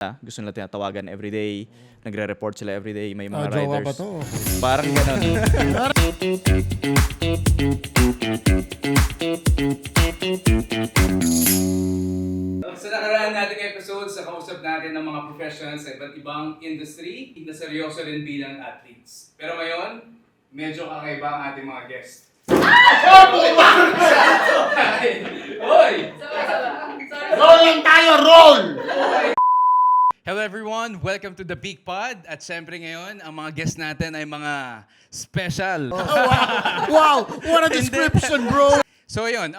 Gusto nila tinatawagan everyday, nagre-report sila everyday, may mga Jowa pa riders. to. Parang gano'n. Sa nakaraan nating episodes, kausap natin ng mga professionals sa iba't ibang industry na seryoso rin bilang athletes. Pero ngayon, medyo kakaiba ang ating mga guest. Hoy! Roll lang tayo, roll! Hello everyone! Welcome to the Big Pod. At syempre ngayon, ang mga guest natin ay mga special. Wow! What a description, bro! So yun,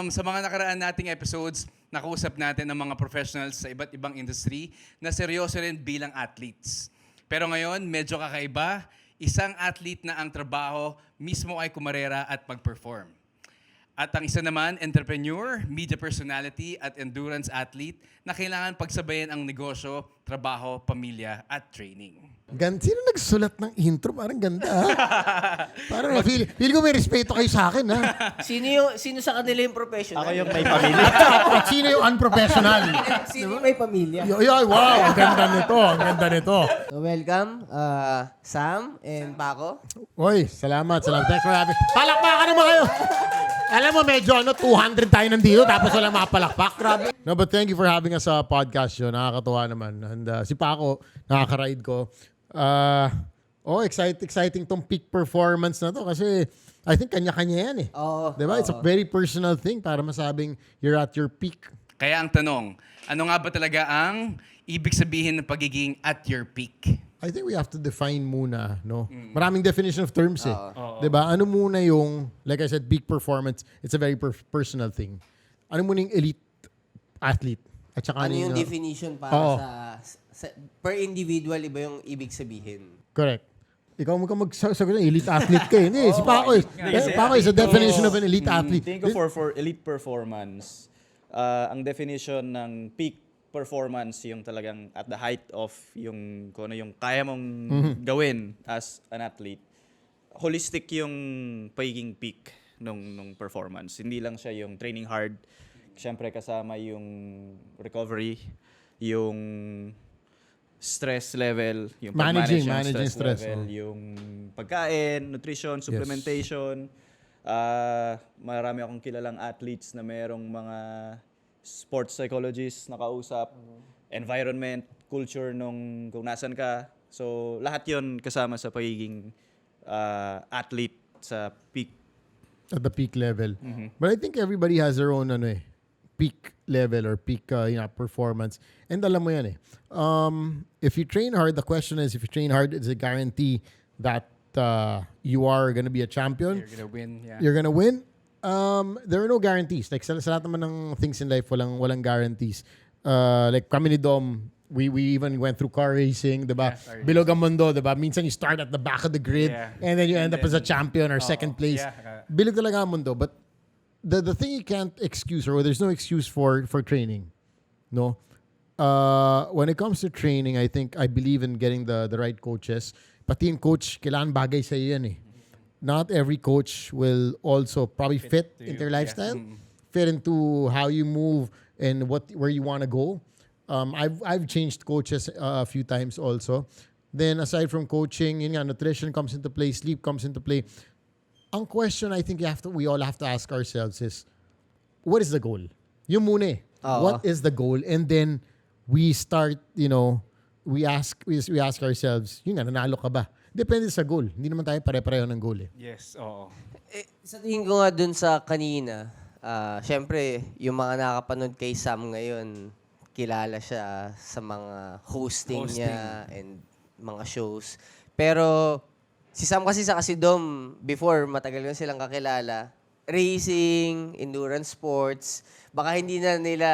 sa mga nakaraan nating episodes, nakausap natin ng mga professionals sa iba't ibang industry na seryoso rin bilang athletes. Pero ngayon, medyo kakaiba, isang athlete na ang trabaho mismo ay kumarera at mag-perform. At ang isa naman, entrepreneur, media personality at endurance athlete na kailangan pagsabayan ang negosyo, trabaho, pamilya at training. Sino nagsulat ng intro? Parang ganda, ha? Parang feel ko may respeto kayo sa akin, ha? Sino sa kanila yung professional? Ako yung may pamilya. At sino yung unprofessional? Sino yung may pamilya? Wow! Ang ganda nito, ang ganda nito. So welcome, Sam and Paco. Oy, salamat. Thanks for having. Palakpakan naman kayo! Alam mo, medyo 200 tayo nandito tapos walang mapalakpak. Grabe. No, but thank you for having us sa podcast yun. Nakakatuwa naman. And si Paco, nakaka-ride ko. Exciting tong peak performance na to kasi I think kanya-kanya yan eh. Oo. Diba? It's a very personal thing para masabing you're at your peak. Kaya ang tanong, ano nga ba talaga ang ibig sabihin ng pagiging at your peak? I think we have to define muna, no? Maraming definition of terms eh. 'Di ba? Ano muna yung, like I said, peak performance, it's a very personal thing. Ano muna yung elite athlete? At saka Ano yung uh, definition para Oo. sa per individual, iba yung ibig sabihin? Correct. Ikaw magsasagot ng elite athlete ka eh. Hindi, si Paco eh. Paco is a definition of an elite athlete. Think ko for elite performance, ang definition ng peak performance yung talagang at the height of yung kung ano yung kaya mong gawin as an athlete. Holistic yung pagiging peak nung performance. Hindi lang siya yung training hard. Siyempre kasama yung recovery, yung stress level, yung pag-manage Managing ng stress, level, yung pagkain, nutrition, supplementation. Marami akong kilalang athletes na merong mga sports psychologists na kausap, environment, culture nung kung nasan ka. So, lahat yon kasama sa pagiging athlete sa peak. At the peak level. But I think everybody has their own peak level or peak performance. And alam mo yan eh. If you train hard, the question is, if you train hard, it's a guarantee that you are gonna be a champion. You're gonna win, yeah. You're gonna win. There are no guarantees. Like sa lahat naman ng things in life, walang guarantees. Like kami ni Dom, we even went through car racing, diba? Yeah, Bilog ang mundo, diba? Minsan you start at the back of the grid Yeah. and then you end up as a champion or second place. Yeah. Bilog talaga ang mundo. But the thing you can't excuse, or there's no excuse for training. No? When it comes to training, I believe in getting the right coaches. Pati yung coach, kailangan bagay sa iyo yan eh. Not every coach will also probably fit into your lifestyle, fit into how you move and where you want to go. I've changed coaches a few times also. Then aside from coaching, yun nga, nutrition comes into play, sleep comes into play. Ang question I think we all have to ask ourselves is, what is the goal? Yung muna eh. What is the goal? And then we start, we ask ourselves, yun nga, nanalo ka ba? Depende sa goal. Hindi naman tayo pare-pareho ng goal eh. Yes, oo. Sa tingin ko nga dun sa kanina, syempre, yung mga nakapanood kay Sam ngayon, kilala siya sa mga hosting niya and mga shows. Pero si Sam kasi si Dom, before, matagal na silang kakilala. Racing, endurance sports, baka hindi na nila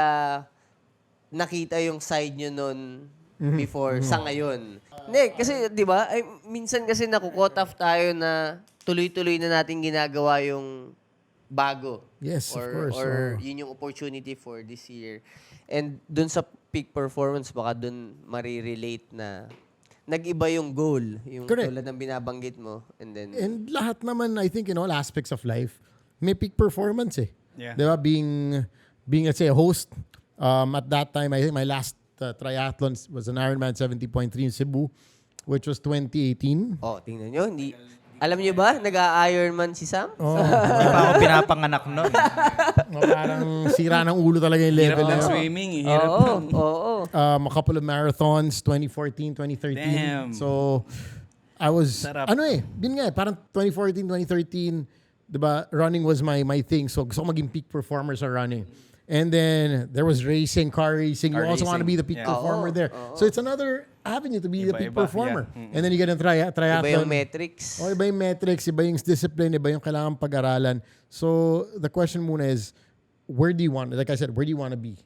nakita yung side nyo nun before sa ngayon. Hindi, kasi 'di ba? Minsan kasi naku-cut off tayo na tuloy-tuloy na natin ginagawa yung bago. Yes, of course. Or yun yung opportunity for this year. And dun sa peak performance, baka dun marirelate na nag-iba yung goal. Yung Correct. tulad ng binabanggit mo. And then, And lahat naman, I think, in all aspects of life, may peak performance eh. Yeah. Diba? Being let's say, a host, at that time, I think my last triathlon was an Ironman 70.3 in Cebu, which was 2018. Oh, tingnan nyo. Alam nyo ba, nag-Ironman si Sam? Oh, Hindi pa ako pinapanganak nun. parang sira ng ulo talaga yung Hirap level na ng yun. swimming. Hirap Oo, ng... oo. A couple of marathons, 2014, 2013. Damn. So, I was, Sarap. yun nga eh, parang 2014, 2013, diba, running was my thing. So, gusto ko maging peak performer sa running. And then, there was racing, car racing. You Car also want to be the racing, peak yeah. performer there. So, it's another avenue to be the peak Iba-iba, performer. yeah. And then you get a triathlon. Iba yung metrics. Oh, iba yung metrics, iba yung discipline, iba yung kailangan pag-aralan. So, the question muna is, where do you want, like I said, where do you want to be?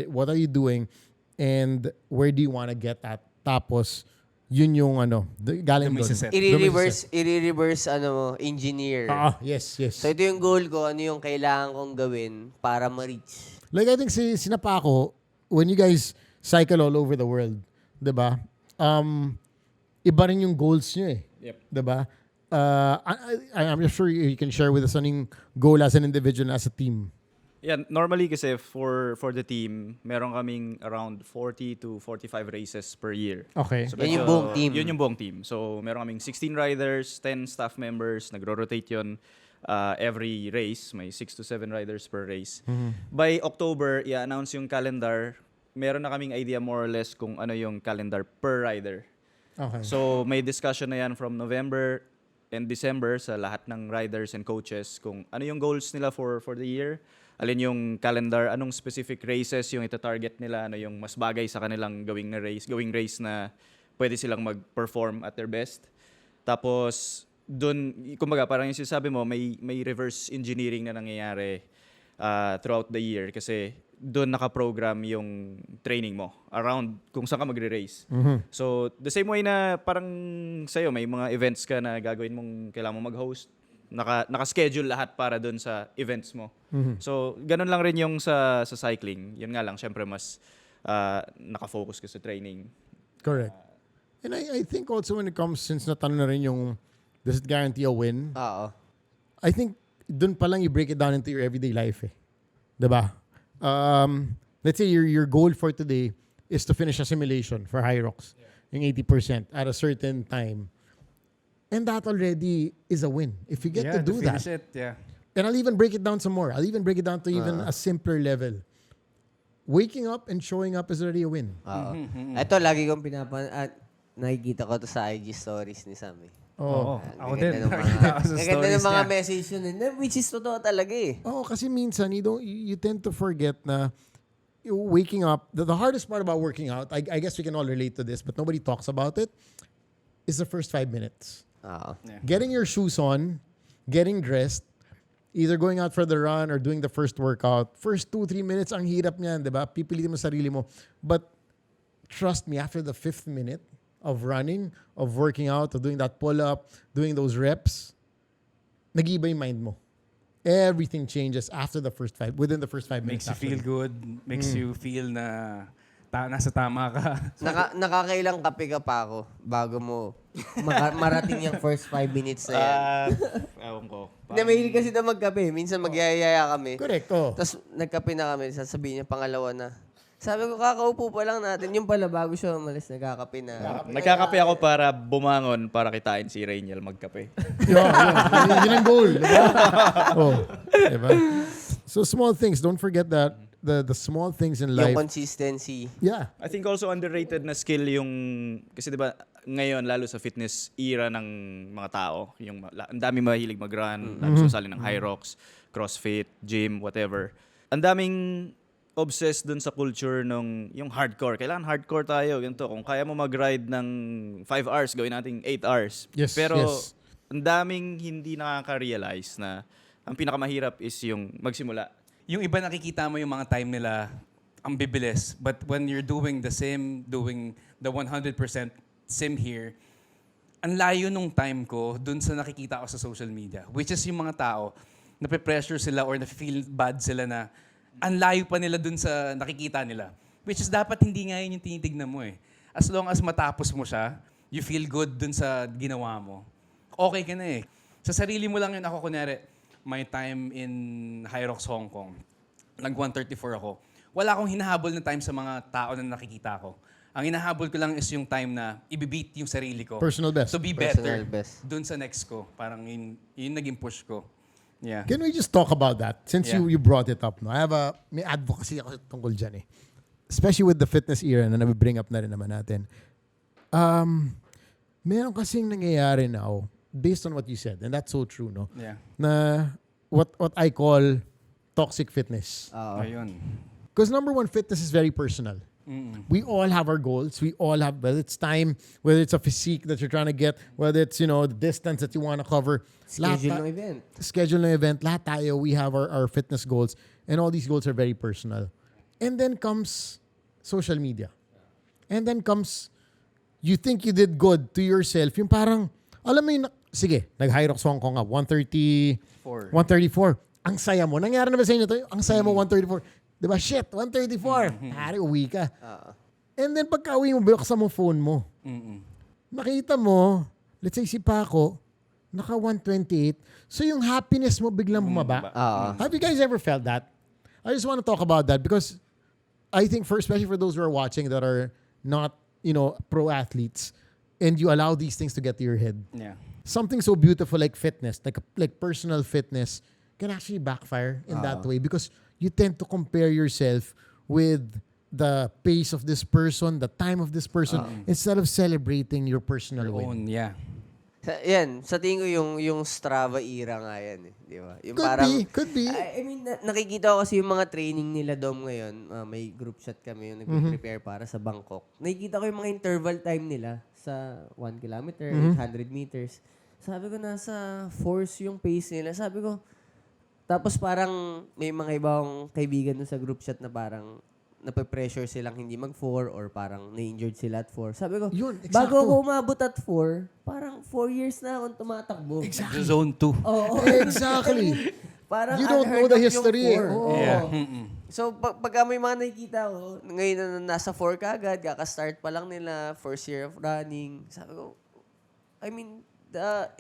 What are you doing? And where do you want to get at? Tapos, yun yung galing Doon mo doon. isa-set. I-reverse, engineer. Yes, yes. So ito yung goal ko, ano yung kailangan kong gawin para ma-reach. Like I think sinapa ko, when you guys cycle all over the world, 'di ba? Iba rin yung goals nyo eh. Yep. 'Di ba? I'm sure you can share with us anong goal as an individual and as a team. Yeah, normally kasi for the team, meron kaming around 40 to 45 races per year. Okay. So, Yan yung medyo- buong team. Yun yung buong team. So, meron kaming 16 riders, 10 staff members, nagro-rotate yun every race. May 6 to 7 riders per race. By October, i-announce yung calendar. Meron na kaming idea more or less kung ano yung calendar per rider. Okay. So, may discussion na yan from November and December sa lahat ng riders and coaches kung ano yung goals nila for the year. Alin yung calendar, anong specific races yung ita-target nila, ano yung mas bagay sa kanilang gawing race na pwede silang mag-perform at their best. Tapos, dun, kumbaga, parang yung sinasabi mo, may reverse engineering na nangyayari throughout the year kasi doon nakaprogram yung training mo around kung saan ka magre-race. So, the same way na parang sa'yo, may mga events ka na gagawin mong kailangan mo mag-host, naka-schedule lahat para doon sa events mo. So, ganun lang rin yung sa cycling. Yun nga lang, syempre mas nakafocus ka sa training. Correct. And I think also when it comes, since natanong na rin yung, does it guarantee a win? Oo. I think dun pa lang you break it down into your everyday life eh. Diba? Let's say your goal for today is to finish a simulation for Hyrox. Yung 80% at a certain time. And that already is a win. If you get to do that. Finish it, yeah. And I'll even break it down some more. I'll even break it down to even a simpler level. Waking up and showing up is already a win. Oo. Ito, lagi kong nakikita ko to sa IG stories ni Sam eh. Oh. Ako Ang ganda din. ng Nakita ko sa Ang ganda stories ng mga niya. message yun. Which is totoo talaga eh. Oh, kasi minsan you tend to forget na waking up. The hardest part about working out, I guess we can all relate to this, but nobody talks about it, is the first 5 minutes. Oo. Getting your shoes on, getting dressed, either going out for the run or doing the first workout. First 2-3 minutes, ang hirap niyan, di ba? Pipilitin mo sarili mo. But trust me, after the 5th minute of running, of working out, of doing that pull-up, doing those reps, nag-iba yung mind mo. Everything changes within the first 5 minutes. Makes you feel good. Makes you feel na nasa tama ka. Nakakailang kape ka pa ako bago mo marating yung first 5 minutes na yan. Ewan ko. Hindi, mahilig kasi na magkape. Minsan magyayaya kami. Correct, oh. Tapos nagkape na kami. Sasabihin niya pangalawa na. Sabi ko, kakaupo pa lang natin. Yung pala, bago siya umalis, nagkakape na. Nagkakape ako para bumangon para kitain si Rainiel magkape. Yun ang goal. Diba? Oh, diba? So small things. Don't forget that the small things in life. Yung consistency. Yeah. I think also underrated na skill yung kasi 'di ba ngayon lalo sa fitness era ng mga tao, yung ang dami mahilig mag-run, susali ng Hyrox, CrossFit, gym, whatever. Ang daming obsessed dun sa culture nung yung hardcore. Kailangan hardcore tayo, ganito. Kung kaya mo mag-ride ng 5 hours, gawin natin 8 hours. Yes, Pero yes. ang daming hindi nakaka-realize na ang pinakamahirap is yung magsimula. Yung iba nakikita mo yung mga time nila, ang bibilis. But when you're doing the 100% sim here, ang layo nung time ko dun sa nakikita ko sa social media. Which is yung mga tao, nape-pressure sila or na-feel bad sila na ang layo pa nila dun sa nakikita nila. Which is dapat hindi nga yun yung tinitignan mo eh. As long as matapos mo siya, you feel good dun sa ginawa mo, okay ka na eh. Sa sarili mo lang yun. Ako, kunyari, my time in Hyrox, Hong Kong, nag-134 ako. wala akong hinahabol na time sa mga tao na nakikita ko. Ang hinahabol ko lang is yung time na i-beat yung sarili ko. Personal best. To be Personal better best. dun sa next ko. Parang yun naging push ko. Yeah. Can we just talk about that? Since Yeah. you brought it up, no? May advocacy ako tungkol dyan eh. Especially with the fitness era na nabibring up na rin naman natin. Meron kasing nangyayari now, based on what you said, and that's so true, no? Yeah. Na what I call toxic fitness. Ayun. Because number one, fitness is very personal. We all have our goals. We all have, whether it's time, whether it's a physique that you're trying to get, whether it's, the distance that you want to cover. Schedule ng event. Schedule ng event. Lahat tayo, we have our fitness goals. And all these goals are very personal. And then comes social media. And then comes, you think you did good to yourself. Yung parang, alam mo yung, sige, nag-Hyrox Hong Kong nga, 134. Ang saya mo. Nangyari na ba sa inyo to? Ang saya mo, 134. Diba? Shit, 134. Pare, uwi ka. And then pagka-uwi mo, buksan mo phone mo. Nakita mo, let's say si Paco, naka 128. So yung happiness mo biglang bumaba. Have you guys ever felt that? I just want to talk about that because I think especially for those who are watching that are not, pro athletes, and you allow these things to get to your head. Yeah. Something so beautiful like fitness, like personal fitness, can actually backfire in that way because you tend to compare yourself with the pace of this person, the time of this person, instead of celebrating your personal win. Yeah. Sa tingin ko yung Strava era nga yan. Di ba? Yung Could be. I mean, nakikita ko kasi yung mga training nila Dom ngayon. May group chat kami yung nag-prepare para sa Bangkok. Nakikita ko yung mga interval time nila sa 1 kilometer, 800 meters. Sabi ko, nasa force yung pace nila. Sabi ko, tapos parang may mga ibang kaibigan dun sa group chat na parang nape-pressure silang hindi mag-4 or parang na-injured sila at 4. Sabi ko, Yun, bago eksakto. ako umabot at 4, parang 4 years na akong tumatakbo. Exactly. Zone 2. Oo. Exactly. Parang You don't know unheard the of yung history eh. 4. Oo. Yeah. So, pagka may mga nakikita ko, ngayon na nasa 4 ka agad, kaka-start pa lang nila, first year of running. Sabi ko, I mean,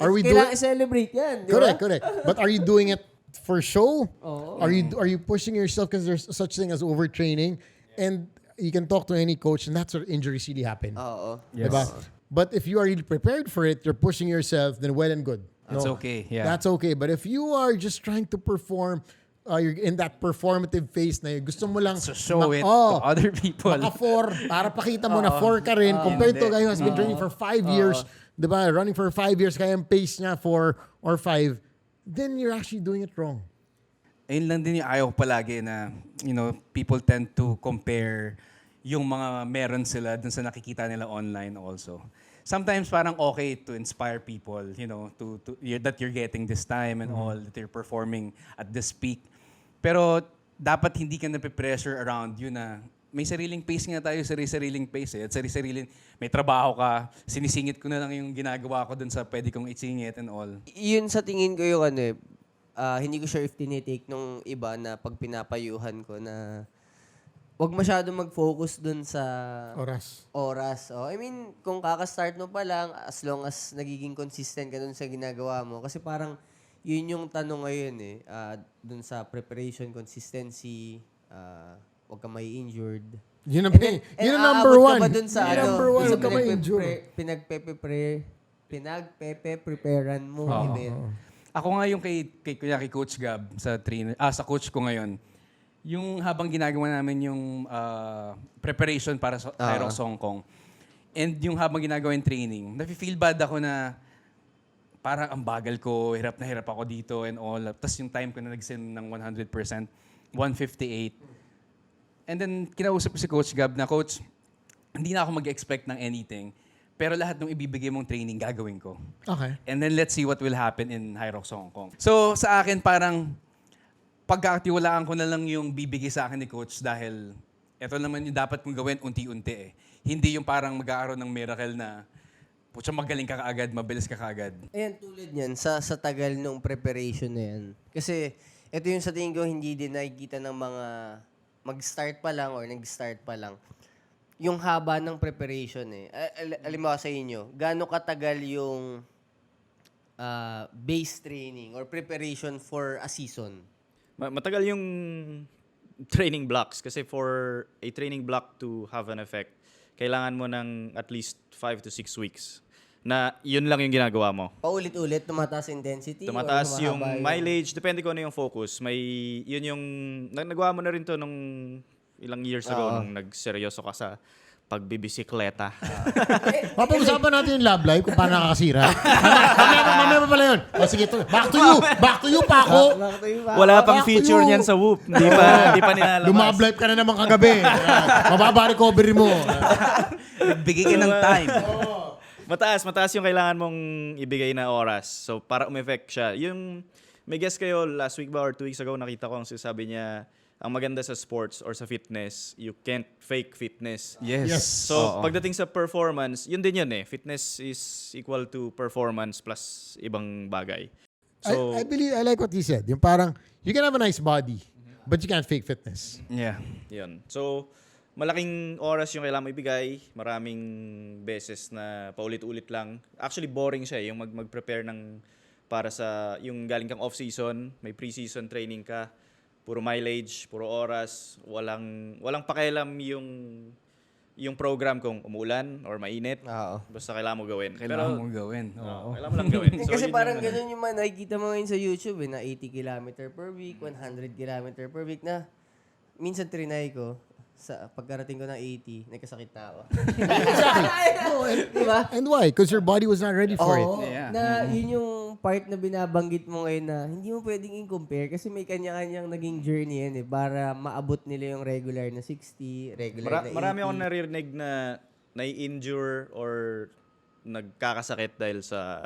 Are we kailangan doing- i-celebrate yan, di Correct, ba? correct. But are you doing it for show? Oo. Are you pushing yourself because there's such thing as overtraining? And you can talk to any coach and that's where injuries really happen. Oo. Yes. Diba? But if you are really prepared for it, you're pushing yourself, then well and good. That's okay, yeah. That's okay. But if you are just trying to perform, you're in that performative phase na gusto mo lang So show it to other people. maka-4 para pakita mo na 4 ka rin compared to a guy who has been training for 5 years, diba? Running for 5 years, kaya ang pace niya 4 or 5, then you're actually doing it wrong. Ayun lang din yung ayaw ko palagi na, people tend to compare yung mga meron sila dun sa nakikita nila online also. Sometimes parang okay to inspire people, that you're getting this time and all, that you're performing at this peak. Pero dapat hindi ka nape-pressure around yun na may sariling pace nga tayo, sariling pace eh. At sariling, may trabaho ka, sinisingit ko na lang yung ginagawa ko dun sa pwede kong isingit and all. Yun sa tingin ko yung hindi ko sure if tinitake nung iba na pag pinapayuhan ko na wag masyado mag-focus dun sa oras. Oh, I mean, kung kaka-start mo pa lang, as long as nagiging consistent ka dun sa ginagawa mo. Kasi parang yun yung tanong ngayon dun sa preparation, consistency, wag ka may injured. Yun ang And number aabot one. ka ba dun sa Yun ang number one, sa huwag ka ma-injure. pinagpepe-preparean mo. event. Ako nga yung kay Coach Gab sa sa coach ko ngayon. Yung habang ginagawa namin yung preparation para sa Hyrox Hong Kong. And yung habang ginagawa yung training, nafe-feel bad ako na parang ang bagal ko, hirap na hirap ako dito and all. Tapos yung time ko na nag-send ng 100%, 158. And then kinausap ko si Coach Gab na, Coach, hindi na ako mag-expect ng anything. Pero lahat ng ibibigay mong training, gagawin ko. Okay. And then let's see what will happen in Hyrox Hong Kong. So sa akin parang pagkatiwalaan ko na lang yung bibigay sa akin ni Coach dahil ito naman yung dapat kong gawin unti-unti eh. Hindi yung parang mag-aaroon ng miracle na putya magaling ka kaagad, mabilis ka kaagad. Ayan, tulad niyan, sa tagal nung preparation na yan. Kasi, ito yung sa tingin ko, hindi din nakikita ng mga mag-start pa lang or nag-start pa lang. Yung haba ng preparation eh. Alimbawa sa inyo, gaano katagal yung base training or preparation for a season? Matagal yung training blocks. Kasi for a training block to have an effect, kailangan mo ng at least 5 to 6 weeks na yun lang yung ginagawa mo. Paulit-ulit, tumataas intensity? Tumataas or yung humahaba mileage, depende kung ano yung focus. Yun yung, nagawa mo na rin to nung ilang years ago nung nagseryoso ka sa pagbibisikleta. Papag-usapan natin yung love life kung paano nakakasira. Mamaya pa pala yun. O sige, back to you, Paco. Wala pang Back to feature you. niyan sa Whoop. Hindi pa nilalabas. Lumab life ka na naman kagabi. Mababa recovery mo. Nagbigay ka ng time. Mataas yung kailangan mong ibigay na oras. So, para umeffect siya. May guest kayo last week ba or 2 weeks ago, nakita ko ang sinasabi niya, ang maganda sa sports or sa fitness, you can't fake fitness. Yes. So, pagdating sa performance, yun din yun eh. Fitness is equal to performance plus ibang bagay. So, I like what he said. Yung parang, you can have a nice body, but you can't fake fitness. Yeah. yun. So, malaking oras yung kailangan mo ibigay. Maraming beses na paulit-ulit lang. Actually, boring siya yung mag-prepare para sa, yung galing kang off-season, may pre-season training ka, puro mileage, puro oras, walang pakialam yung program kung umuulan or mainit. Oo. Basta kailangan mo gawin. Kailangan mong gawin. Oo. Kailangan mo lang gawin. So, Kasi yun parang yung- ganun yung mga nakikita mo ngayon sa YouTube na 80 km per week, 100 km per week na minsan trinay ko sa pagkarating ko ng 80, nagkasakit na ako. Diba? And why? Because your body was not ready for it. Oo, Yeah. na yun yung part na binabanggit mo ngayon na hindi mo pwedeng i-compare kasi may kanya-kanyang naging journey yan eh para maabot nila yung regular na 60, regular na 80. Marami akong naririnig na nai-injure or nagkakasakit dahil sa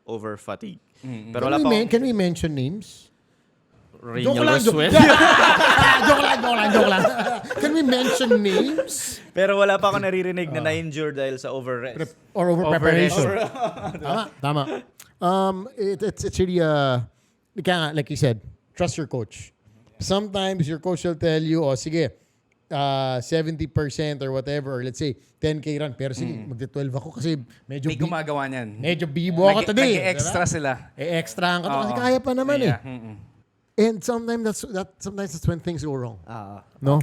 over-fatigue. Pero wala pa akong Can we mention names? Raniel Joke lang. Roswell. Joke lang. Can we mention names? Pero wala pa akong naririnig na na-injure dahil sa over-rest. Or over preparation? Tama. It's really kaya nga, like you said, trust your coach. Sometimes your coach will tell you, sige, 70% or whatever, or let's say 10K run, pero sige, magde-12 ako kasi medyo May gumagawa niyan. medyo bibo ako today. Nag-extra sila. Extra ka to kasi Oo. kaya pa naman eh. Yeah. Mm-mm. And sometimes that's when things go wrong. Ah. No?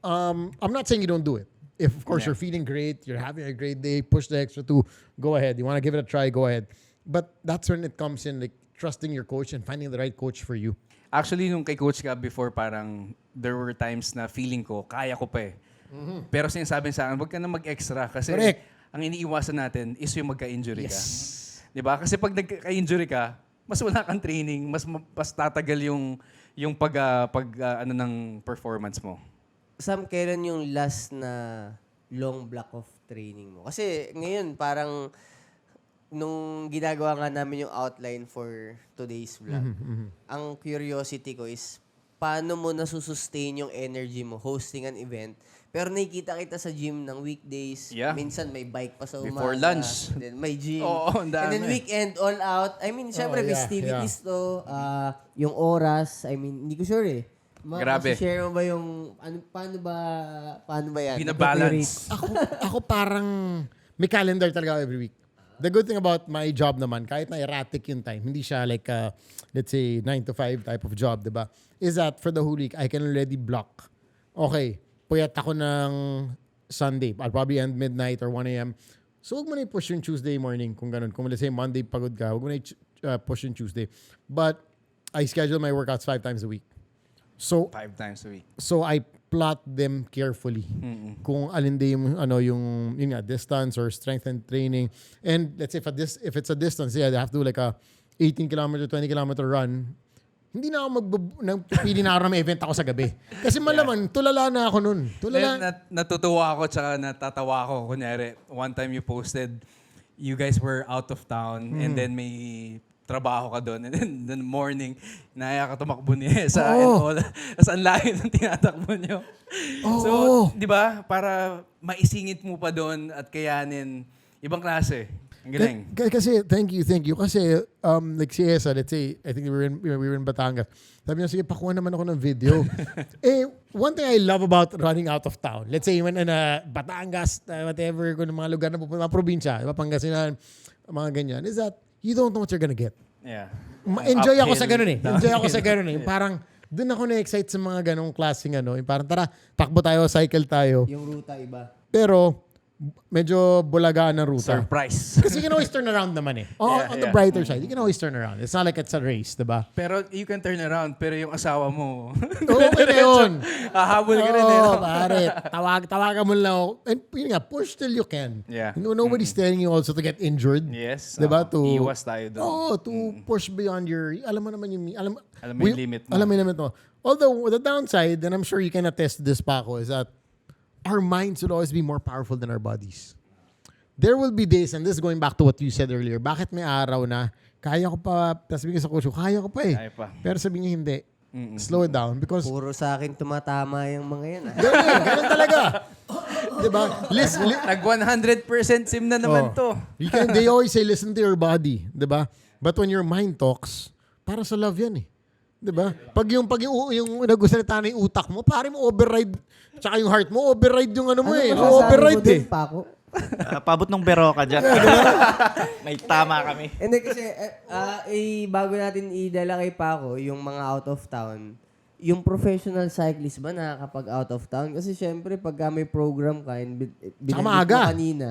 I'm not saying you don't do it. If, of course, you're feeling great, you're having a great day, push the extra 2, go ahead. You want to give it a try, go ahead. But that's when it comes in, like, trusting your coach and finding the right coach for you. Actually, nung kay Coach ka before, parang there were times na feeling ko, kaya ko pa eh. Pero sinasabi sa akin, huwag ka na mag-extra kasi Correct. ang iniiwasan natin is yung magka-injury ka. Diba? Kasi pag nagka-injury ka, mas wala kang training, mas tatagal yung ano ng performance mo. Sam, kailan yung last na long block of training mo? Kasi ngayon, parang nung ginagawa nga namin yung outline for today's vlog, ang curiosity ko is, paano mo nasusustain yung energy mo hosting an event? Pero nakikita kita sa gym ng weekdays, Yeah. minsan may bike pa sa umaga. Before lunch. Then may gym. Oo, ang dami. And then weekend, all out. I mean, syempre, yeah, festivities to. Yung oras, I mean, hindi ko sure eh. Grabe. Share mo ba yung, paano ba yan? Binabalance. Ako parang may calendar talaga every week. The good thing about my job naman, kahit na erratic yung time, hindi siya like, let's say, 9 to 5 type of job, diba? Is that for the whole week, I can already block. Okay, puyat ako ng Sunday. I'll probably end midnight or 1 a.m. So, huwag mo na i-push yung Tuesday morning kung ganun. Kung let's say Monday pagod ka, huwag mo na push yung Tuesday. But, I schedule my workouts 5 times a week. So, 5 times a week. So I plot them carefully. Kung alin din yung yun nga, distance or strength and training. And let's say if it's a distance, yeah, I have to do like a 18 kilometer, 20 kilometer run. Hindi na ako nagpipili na ako na may event ako sa gabi. Kasi malaman, tulala na ako nun. Tulala. Natutuwa ako tsaka natatawa ako. Kunyari, one time you posted, you guys were out of town and then may trabaho ka doon. And then the morning, naya ka tumakbo ni Esa and all. Tapos ang layo ng tinatakbo nyo. So, di ba? Para maisingit mo pa doon at kayanin. Ibang klase. Ang galing. Kasi, thank you. Kasi, like si Esa, let's say, I think we were in Batangas. Sabi niya, sige, pakuha naman ako ng video. One thing I love about running out of town, let's say, when Batangas, whatever, kung mga lugar na pupunta, mga probinsya, Pangasinan, mga ganyan, is that you don't know what you're gonna get. Yeah. Enjoy ako Uphill, sa ganun eh. Enjoy ako sa ganun eh. Yeah. Parang, Doon ako na-excite sa mga ganong klaseng ano. Yung parang tara, takbo tayo, cycle tayo. Yung ruta iba. Pero, medyo bulagaan ang ruta. Surprise. Kasi you can always turn around naman eh. On the brighter side, you can always turn around. It's not like it's a race, diba? Pero you can turn around, pero yung asawa mo, Okay na yun. hahabol ka rin eh. no? Pare. Tawagan mo lang ako. And yun nga, push till you can. Yeah. Nobody's telling you also to get injured. Yes. Diba? Iwas tayo doon. To push beyond your, alam mo naman yung, Alam mo yung limit mo. Alam mo yung limit mo. Although, the downside, and I'm sure you can attest to this, Paco, is that our minds will always be more powerful than our bodies. There will be days, and this is going back to what you said earlier, bakit may araw na, kaya ko pa, tapos sabihin ko sa coach ko, kaya ko pa eh. Kaya pa. Pero sabihin niya hindi. Slow it down because Puro sa akin tumatama yung mga yan. ganun talaga. Diba? Nag 100% sim na naman to. They always say, listen to your body. Diba? But when your mind talks, para sa love yan eh. Diba? Pag yung nagsalita na yung utak mo, pare mo override, tsaka yung heart mo, override yung ano mo eh. Override eh. Paco? Pabot ng Beroka dyan. May tama kami. Hindi kasi, bago natin idala kay Paco, yung mga out of town, yung professional cyclist ba nakakapag out of town? Kasi syempre, pag may program ka, binanggit maaga. mo kanina,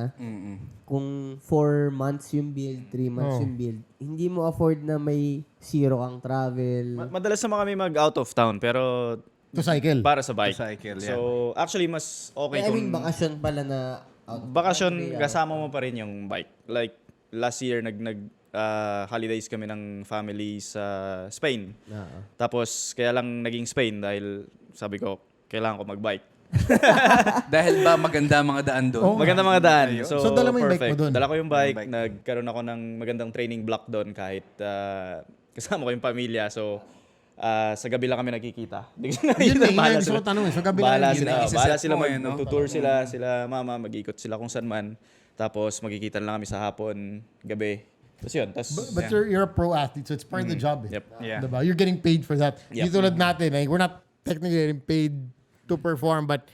kung 4 months yung build, 3 months yung build, hindi mo afford na may zero kang travel. Madalas naman kami mag-out of town, pero To cycle. para sa bike. To cycle, So, actually, mas okay I kung... mean, bakasyon pala na out of Bakasyon, town. kasama mo pa rin yung bike. Like, last year, holidays kami ng family sa Spain. Tapos, kaya lang naging Spain dahil sabi ko, kailangan ko mag-bike. Dahil ba maganda mga daan doon? Maganda mga daan. So, dala mo yung bike perfect. mo dun? Dala ko yung bike. Nagkaroon ako ng magandang training block doon kahit kasama ko yung pamilya. So, sa gabi lang kami nakikita. Yun eh, yun gusto ko tanong eh. So, gabi Bahala lang sila. Yun ang Bahala isa-set sila mo eh, no? mag-tour sila mama, mag-ikot sila kung saan man. Tapos magkikita lang kami sa hapon, gabi. Tapos yun. But you're a pro athlete, so it's part of the job eh. Yep. Yeah. Diba? You're getting paid for that. Yep. Dito tulad natin, like, we're not technically getting paid to perform, but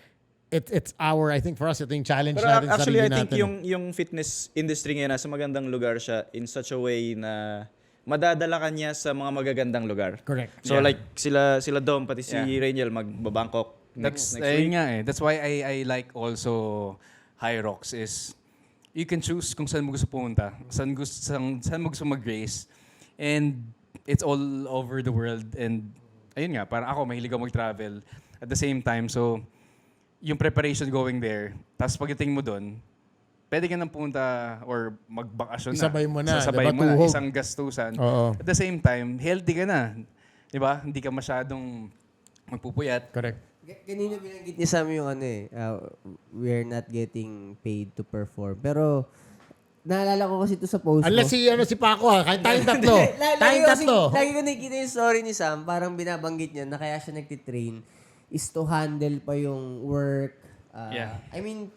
it's I think for us, ito yung challenge Pero natin sa actually, I sarili think natin. yung fitness industry ngayon nasa magandang lugar siya in such a way na madadala ka niya sa mga magagandang lugar. Correct. So Yeah. like sila Dom, pati si Rainiel magbabangkok next Ayun week. nga eh. That's why I like also High Rocks is you can choose kung saan mo gusto pumunta, saan mo gusto mag-race. And it's all over the world. And ayun nga, parang ako mahilig ako mag-travel at the same time. So yung preparation going there, tapos pagdating mo doon, pwede ka nang pumunta or magbakasyon na. Isabay mo na, Sasabay diba? mo na, Tuhog. isang gastusan. Oo. At the same time, healthy ka na. Di ba? Hindi ka masyadong magpupuyat. Correct. Kanina binanggit ni Sam yung we're not getting paid to perform. Pero, naalala ko kasi ito sa post Unless mo. si Paco ha, kahit tayong tatlo. Tayong tatlo. Lagi ko nakikita yung story ni Sam, parang binabanggit niya na kaya siya nagtitrain is to handle pa yung work. Yeah. I mean,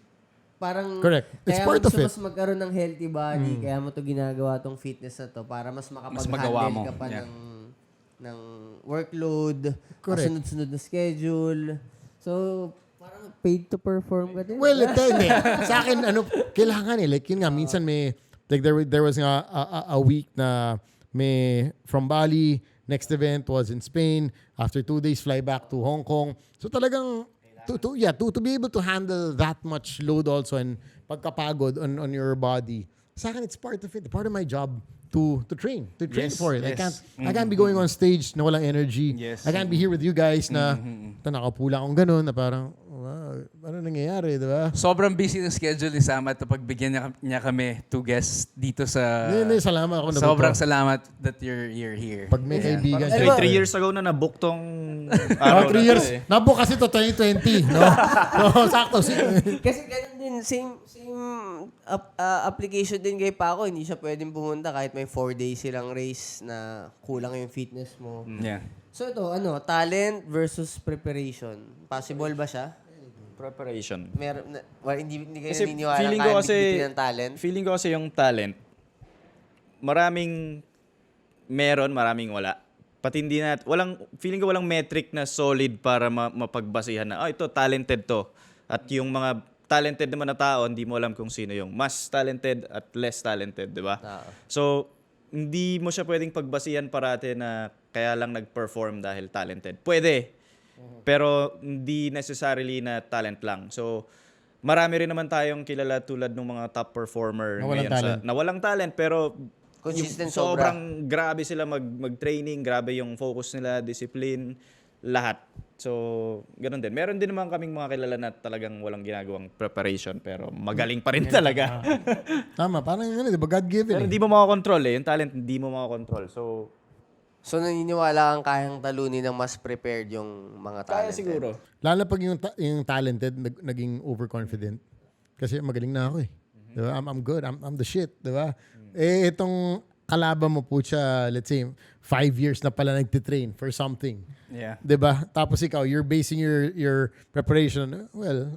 parang Correct. It's kaya part mo of gusto it. mas magkaroon ng healthy body, kaya mo to ginagawa tong fitness na to para mas magawa mo. makapag-handle ka pa Yeah. ng workload, Correct. sunod-sunod na schedule. So, parang paid to perform ka din. Well, hindi. Sa akin, kailangan eh. Like, yun nga, minsan may, like, there was nga a week na may, from Bali, next event was in Spain. After 2 days, fly back to Hong Kong. So talagang, to be able to handle that much load also and pagkapagod on your body. Sa akin, it's part of it. Part of my job to train Yes, for it. yes. I can't be going on stage na walang energy. Yes. I can't be here with you guys na nakapula akong ganun na parang, wow, ano nangyayari, di ba? Sobrang busy ng schedule ni Sam at pagbigyan niya kami 2 guests dito sa... Hindi, salamat ako na Sobrang salamat that you're here. Pag may kaibigan. Actually, 3 years ago na nabook tong araw 3 na years. to eh. Nabook kasi to 2020, no? So, sakto. Kasi ganun din, same application din kay Paco. Hindi siya pwedeng pumunta kahit may 4 days silang race na kulang yung fitness mo. Yeah. So ito, talent versus preparation. Possible ba siya? Preparation. Hindi kayo Kasi naniniwala feeling kaya ko kasi bitbitin ng talent? Feeling ko kasi yung talent maraming meron, maraming wala. Pati hindi na feeling ko walang metric na solid para mapagbasihan na ito talented to. At yung mga talented naman na tao, hindi mo alam kung sino yung mas talented at less talented, di ba? So, hindi mo siya pwedeng pagbasihan parate na kaya lang nag-perform dahil talented. Pwede. Pero hindi necessarily na talent lang. So, marami rin naman tayong kilala tulad ng mga top performer Na walang ngayon talent. na walang talent pero Consistent yung sobrang grabe sila mag-training, grabe yung focus nila, discipline, lahat. So, ganun din. Meron din naman kaming mga kilala na talagang walang ginagawang preparation pero magaling pa rin talaga. Tama, parang yun, di ba? God-given. Pero hindi mo makakontrol eh. Yung talent, hindi mo makakontrol. So, naniniwala kang kayang talunin ng mas prepared yung mga kaya talented. siguro. Lalo na pag yung talented, naging overconfident. Kasi magaling na ako eh. Di ba? I'm good. I'm the shit. Di ba? Eh, itong kalaban mo po siya, let's say, 5 years na pala nagtitrain for something. Yeah. 'Di ba? Tapos ikaw, you're basing your preparation, well,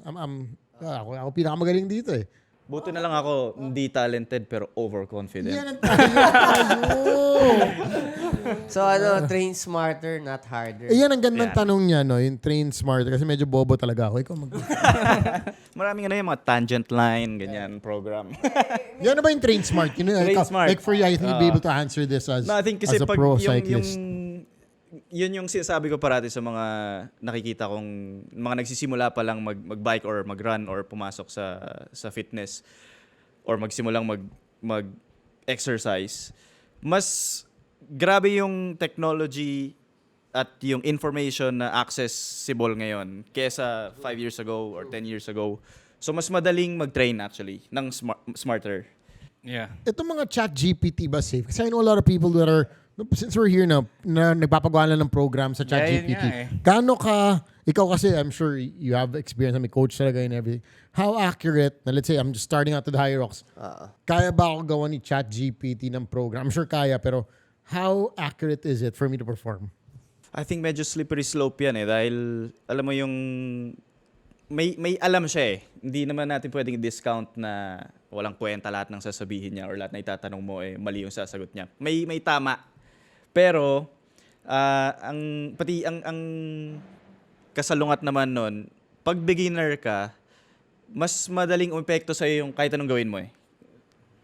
ako pinakamagaling dito eh. Buti na lang ako hindi talented pero overconfident. Yan ang tayo. So train smarter, not harder. Yan ang gandang tanong niya, no? Yung train smarter. Kasi medyo bobo talaga ako. Ikaw Maraming yung mga tangent line, ganyan, program. Yan na ba yung train smart? Train smart. Like for you, I think you'll be able to answer this as, No, I think kasi as a pag pro yung cyclist. yun yung sinasabi ko parati sa mga nakikita kong mga nagsisimula pa lang mag-bike or mag-run or pumasok sa fitness or magsimulang mag-exercise. Mas grabe yung technology at yung information na accessible ngayon kesa 5 years ago or 10 years ago. So mas madaling mag-train actually ng smarter. Yeah. Itong mga chat GPT ba safe? Kasi I know a lot of people that are, since we're here na nagpapagawa na ng program sa chat Yeah, yun GPT. nga eh. Gaano ka, ikaw kasi I'm sure you have experience, may coach talaga and everything. How accurate, na let's say I'm just starting out to the High Rocks, kaya ba ako gawa ni chat GPT ng program? I'm sure kaya, pero how accurate is it for me to perform? I think medyo slippery slope yan eh dahil alam mo yung may alam siya eh. Hindi naman natin pwedeng i-discount na walang kwenta lahat ng sasabihin niya or lahat na itatanong mo eh mali yung sasagot niya. May tama. Pero ang kasalungat naman nun, pag beginner ka, mas madaling umepekto sa yung kahit anong gawin mo eh.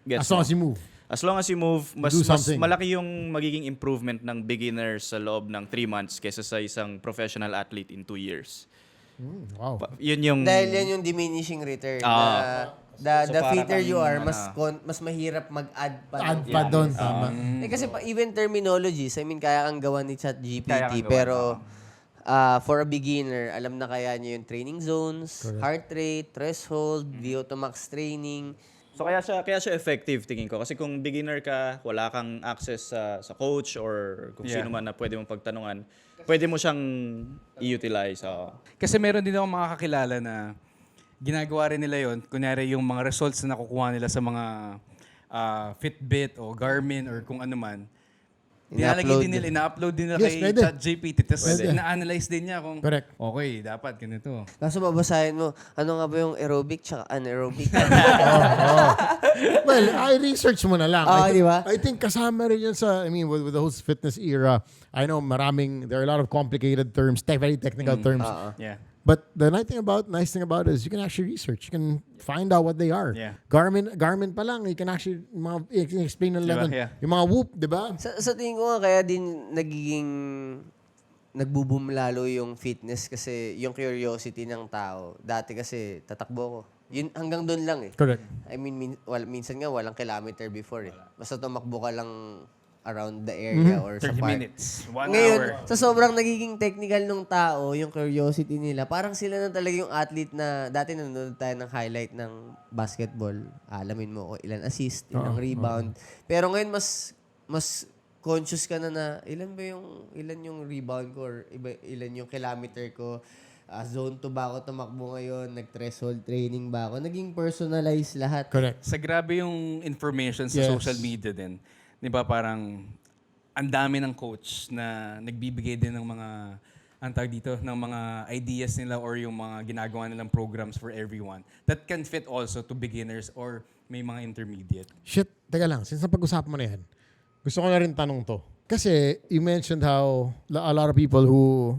Gets As long mo? as you move. As long as you move, mas Do something. malaki yung magiging improvement ng beginner sa loob ng 3 months kaysa sa isang professional athlete in 2 years. Wow. Yun yung... Dahil yan yung diminishing return. So The parang fitter you are, ano, mas mahirap mag-add pa. Add pa doon, tama. Kasi even terminologies, I mean, kaya kang gawa ni Kaya ChatGPT, kang gawan, pero for a beginner, alam na kaya niyo yung training zones, heart rate, threshold, VO2 max training. So kaya siya effective tingin ko kasi kung beginner ka, wala kang access sa coach or kung sino man na pwede mong pagtanungan, pwede mo siyang i-utilize. Kasi meron din ako mga kakilala na ginagawa rin nila yon. Kunyari yung mga results na nakukuha nila sa mga Fitbit o Garmin or kung ano man. Ina-upload din nila Yes, kay pwede. ChatGPT. Tapos ina-analyze din niya kung Correct. okay, dapat ganito. Kaso babasahin mo, ano nga ba yung aerobic tsaka anaerobic? Well, I research mo na lang. Ah, di ba? I think kasama rin yun sa, I mean, with the whole fitness era, I know there are a lot of complicated terms, very technical terms. Yeah. But the nice thing about it is you can actually research. You can find out what they are. Yeah. Garmin pa lang, you can actually explain ng Diba? level. Yeah. Yung mga Whoop, di ba? sa tingin ko nga kaya din nagbo-boom lalo yung fitness kasi yung curiosity ng tao. Dati kasi tatakbo ko. Yun, hanggang doon lang eh. Correct. I mean, minsan nga walang kilometer before eh. Basta tumakbo ka lang around the area or sa 30 park. minutes. 1 Ngayon, hour. sa sobrang nagiging technical ng tao, yung curiosity nila, parang sila na talaga yung athlete na dati nanonood tayo ng highlight ng basketball. Alamin mo kung ilan assist, ilang rebound. Pero ngayon, mas conscious ka na ilan yung rebound ko or ilan yung kilometer ko. Zone 2 ba ako tumakbo ngayon? Nag-threshold training ba ako? Naging personalized lahat. Correct. Sa grabe yung information sa Yes. social media din. 'Di ba parang ang dami ng coach na nagbibigay din ng mga ng mga ideas nila or yung mga ginagawa nilang programs for everyone that can fit also to beginners or may mga intermediate. Shit, teka lang. Since napag-usapan mo na yan, gusto ko na rin tanong to. Kasi you mentioned how a lot of people who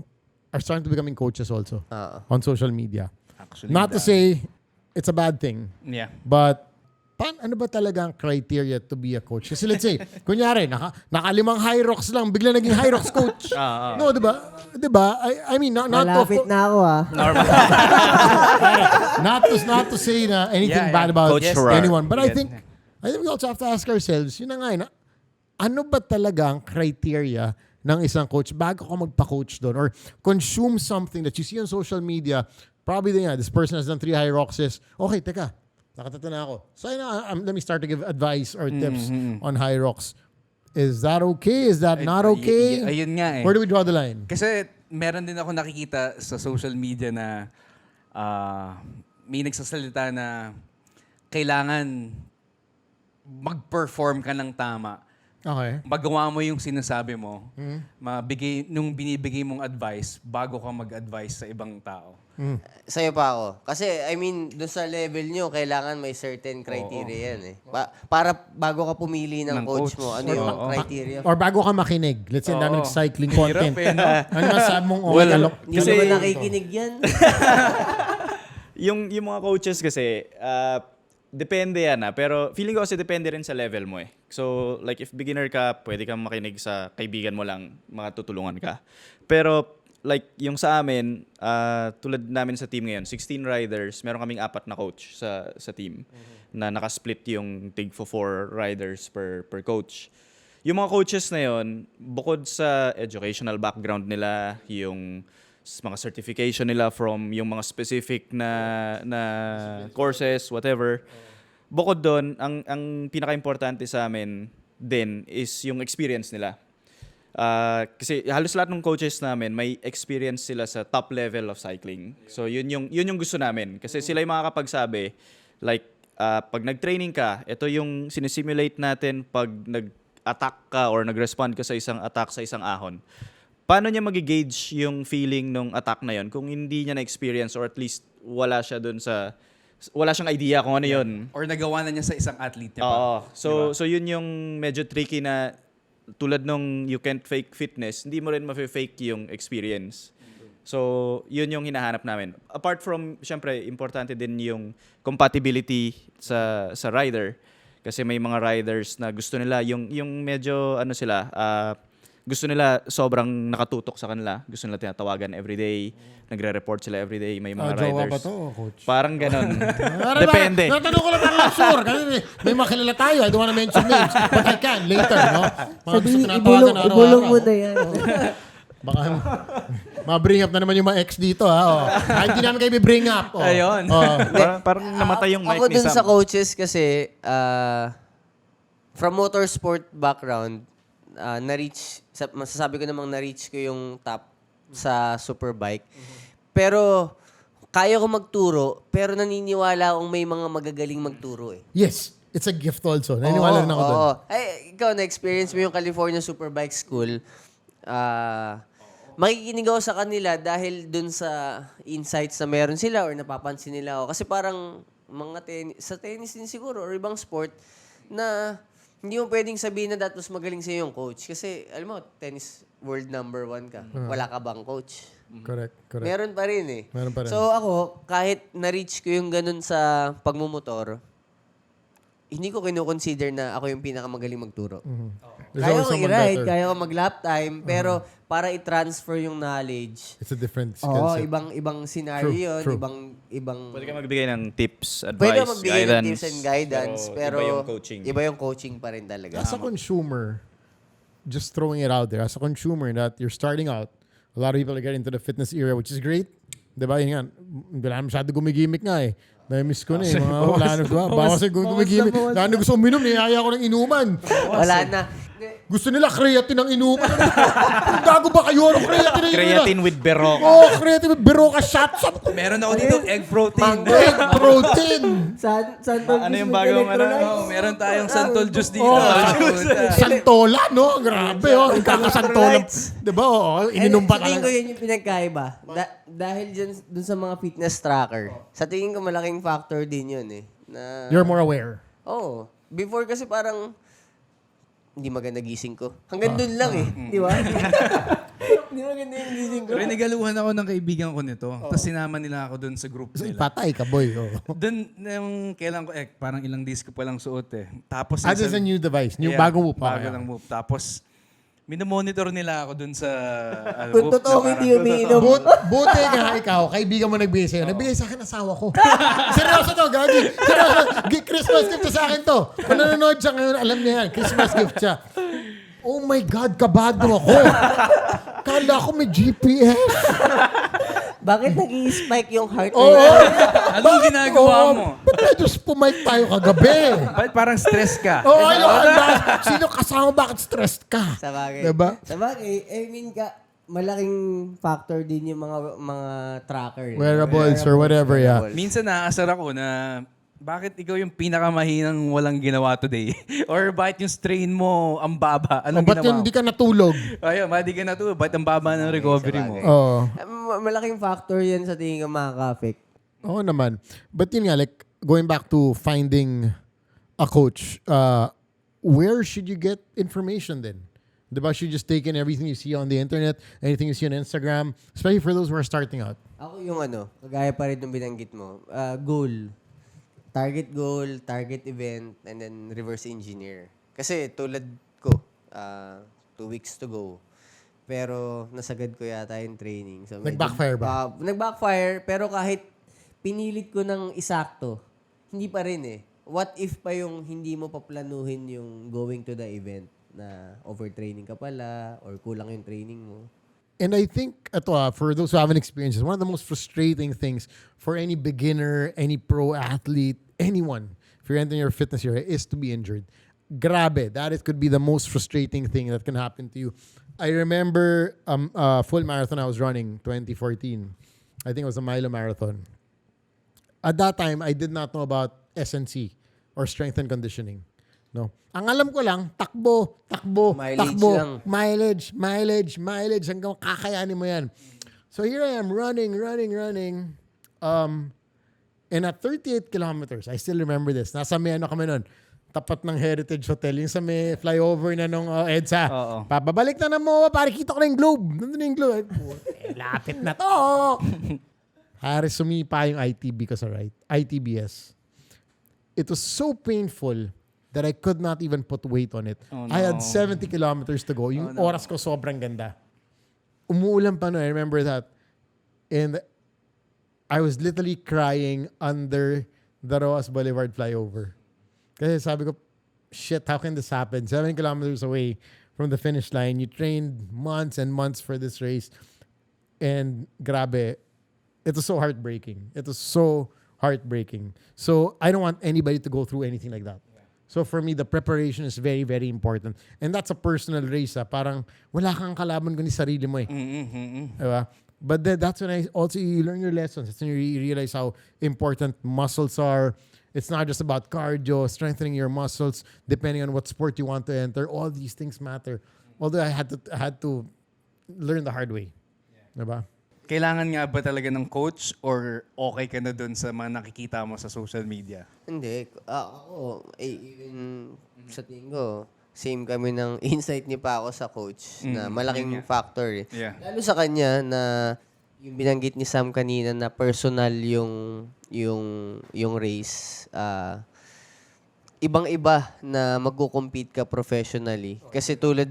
are starting to becoming coaches also on social media. Actually, Not to say it's a bad thing, yeah. but ano ba talaga ang criteria to be a coach? Kasi let's say, kunyari, nakalimang high rocks lang, bigla naging high rocks coach. No, di ba? Di ba? I mean, not Malapit na ako not to say na anything bad about Coach Gerard. anyone, but I think we also have to ask ourselves, yun na nga, ano ba talaga ang criteria ng isang coach bago ka magpa-coach doon or consume something that you see on social media, probably this person has done 3 high rocks, okay, teka, nakatata na ako. So let me start to give advice or tips on high rocks. Is that okay? Is that not okay? Ayun nga eh. Where do we draw the line? Kasi meron din ako nakikita sa social media na may nagsasalita na kailangan mag-perform ka ng tama. Okay. Magawa mo yung sinasabi mo, nung binibigay mong advice bago ka mag-advise sa ibang tao. Sa'yo pa ako. Kasi, I mean, doon sa level nyo, kailangan may certain criteria yan eh. Para bago ka pumili ng coach mo, ano yung criteria? Or bago ka makinig. Let's say, ang dami cycling content. Hirap eh, no? Ano masabi mong okay ka? Hindi mo naman nakikinig yan. Yung mga coaches kasi, depende yan pero feeling ko kasi depende rin sa level mo eh. So, like if beginner ka, pwede kang makinig sa kaibigan mo lang, makatutulungan ka. Pero, like yung sa amin, tulad namin sa team ngayon, 16 riders, meron kaming 4 na coach sa team na nakasplit yung tig for 4 riders per coach. Yung mga coaches na yon, bukod sa educational background nila, yung mga certification nila from yung mga specific na courses, whatever. Bukod doon, ang pinaka-importante sa amin din is yung experience nila. Kasi halos lahat ng coaches namin may experience sila sa top level of cycling. So yun yung gusto namin kasi sila yung makakapagsabi like pag nag-training ka, ito yung sinisimulate natin pag nag-attack ka or nag-respond ka sa isang attack sa isang ahon. Paano niya magi-gauge yung feeling nung attack na yon kung hindi niya na-experience or at least wala siyang idea kung ano yun. Or nagawa na niya sa isang athlete niya pa. Oo. So yun yung medyo tricky na tulad nung you can't fake fitness, hindi mo rin ma-fake yung experience. So yun yung hinahanap namin. Apart from, syempre, importante din yung compatibility sa rider. Kasi may mga riders na gusto nila, yung medyo, gusto nila sobrang nakatutok sa kanila. Gusto nila tinatawagan everyday. Nagre-report sila everyday. May mga Jowa riders. ba to, coach? Parang ganon. Depende. Natanong ko lang para sure. Kasi may makilala tayo. I don't wanna mention names. But I can later, no? Mga gusto tinatawagan na ibulong mo araw-araw. na yan. Baka ma-bring up na naman yung mga ex dito, ha? Hindi namin kayo bring up. Ayun. Parang namatay yung mic Ako ni dun Sam. sa coaches kasi, from motorsport background, masasabi ko namang na-reach ko yung top sa Superbike. Pero, kaya ko magturo, pero naniniwala akong may mga magagaling magturo eh. Yes. It's a gift also. Naniniwala rin ako doon. Oo. Ay, ikaw, na-experience mo yung California Superbike School. Makikinig ako sa kanila dahil dun sa insights na meron sila or napapansin nila ako. Kasi parang sa tennis din siguro or ibang sport na hindi mo pwedeng sabihin na mas magaling sa'yo yung coach. Kasi, alam mo, tennis world number 1 ka. Wala ka bang coach? Correct. Meron pa rin eh. Meron pa rin. So ako, kahit na-reach ko yung ganun sa pagmumotor, hindi ko kino-consider na ako yung pinakamagaling magturo. There's Kaya always ko someone i-ride, better. kaya ko mag-lap time, pero para i-transfer yung knowledge, It's a different skill oo, set. ibang scenario True, yun, ibang Pwede ka magbigay ng tips, advice, pwede magbigay ng guidance. tips and guidance, pero iba yung coaching. iba yung coaching pa rin talaga. As a consumer, just throwing it out there, as a consumer that you're starting out, a lot of people are getting into the fitness era, which is great. Diba? Yun nga, wala masyado gumigimik nga eh. Na-miss ko na eh. Mga wala na, diba? Bawas na gumigimik. Dahil na gusto uminom, niyaya ko ng inuman. Wala na. Gusto nila creatine ang inuman. Gago ba kayo? Ano creatine ang inuman? Creatine with Berocca. Oh, creatine with Berocca shots. Meron ako dito, egg protein. Egg protein. Santol Ano juice yung with bagong electrolytes. Oh, meron tayong santol juice dito. Santola, no? Grabe, oh. Kakasantola. Diba? Oh, ininom pa Sa tingin ko talaga. yun yung pinagkaiba. Dahil dun sa mga fitness tracker, sa tingin ko malaking factor din yun eh. Na, You're more aware. oh, before kasi parang hindi maganda gising ko. Hanggang dun lang eh. Di ba? Hindi maganda yung gising ko. Rinigaluhan ako ng kaibigan ko nito. Tapos sinama nila ako dun sa group So, nila. patay ka, boy. Oh. Doon, yung kailan ko, parang ilang days ko palang suot eh. Tapos, This is a new device. New Yeah, bagong whoop. Bago lang whoop. Tapos, minomonitor nila ako dun sa Kung whoop totoo na hindi parang- umiinom. Buti nga ikaw, kaibigan mo nagbigay sa'yo. Nagbigay sa akin asawa ko. Seryoso to, Gagi. Seryoso. Christmas gift to sa akin to. Kung nanonood siya ngayon, alam niya yan. Christmas gift siya. Oh my God, kabado ako. Kala ko may GPS. Bakit nag-i-spike yung heart Oo. rate? Anong ginagawa Oo, mo? Ba't medyo spumike tayo kagabi? Ba't parang stress ka? Oo, sino kasama, bakit stressed ka? Sa bagay. Diba? Sa bagay, I mean, malaking factor din yung mga tracker. Wearables or whatever, yeah. Minsan naasar ako na bakit ikaw yung pinakamahinang walang ginawa today? Or bakit yung strain mo ang baba? O, Anong ba't ginawa yun mo? hindi ka natulog? Ayun, ba't di ka na to? Ba't ang baba ng recovery mo? Oo. Malaking factor yan sa tingin ko makaka-affect. Oo naman. But yun nga, like, going back to finding a coach, where should you get information then? Diba? Should you just take in everything you see on the internet, anything you see on Instagram, especially for those who are starting out? Ako yung kagaya pa rin ng binanggit mo, goal. Target goal, target event, and then reverse engineer. Kasi tulad ko, 2 weeks to go. Pero nasagad ko yata yung training. So, Nag-backfire ba? Nag-backfire, pero kahit pinilit ko ng isakto, hindi pa rin eh. What if pa yung hindi mo paplanuhin yung going to the event na overtraining ka pala or kulang yung training mo? And I think, for those who haven't experienced this, one of the most frustrating things for any beginner, any pro athlete, anyone, if you're entering your fitness era, is to be injured. Grabe, could be the most frustrating thing that can happen to you. I remember a full marathon I was running, 2014. I think it was a Milo marathon. At that time, I did not know about SNC or strength and conditioning. No. Ang alam ko lang, takbo, Mileage takbo, lang. mileage, hanggang kakayanin mo yan. So here I am running. And at 38 kilometers, I still remember this. Nasa may kami nun, tapat ng Heritage Hotel, yung sa may flyover na nung EDSA. Oo. Papabalik na mo, para kita ko na yung globe. Nandun na yung globe. Lapit na to. Haris, sumipa yung ITB ko sa right. ITBS. It was so painful that I could not even put weight on it. Oh, I had no. 70 kilometers to go. Yung oras ko sobrang ganda. Umuulan pa no, I remember that. And I was literally crying under the Roas Boulevard flyover. Kasi sabi ko, shit, how can this happen? 7 kilometers away from the finish line. You trained months and months for this race. And grabe, it was so heartbreaking. So I don't want anybody to go through anything like that. So for me, the preparation is very, very important. And that's a personal race. Parang wala kang kalaban kundi sarili mo eh. Diba? But then that's when you learn your lessons. That's when you realize how important muscles are. It's not just about cardio, strengthening your muscles, depending on what sport you want to enter. All these things matter. Although I had to learn the hard way. Diba? Kailangan nga ba talaga ng coach or okay ka na dun sa mga nakikita mo sa social media? Hindi. Ako, even sa tingin ko, same kami ng insight ni Paco sa coach na malaking factor eh. Yeah. Lalo sa kanya na yung binanggit ni Sam kanina na personal yung race. Ibang-iba na magko-compete ka professionally. Kasi tulad,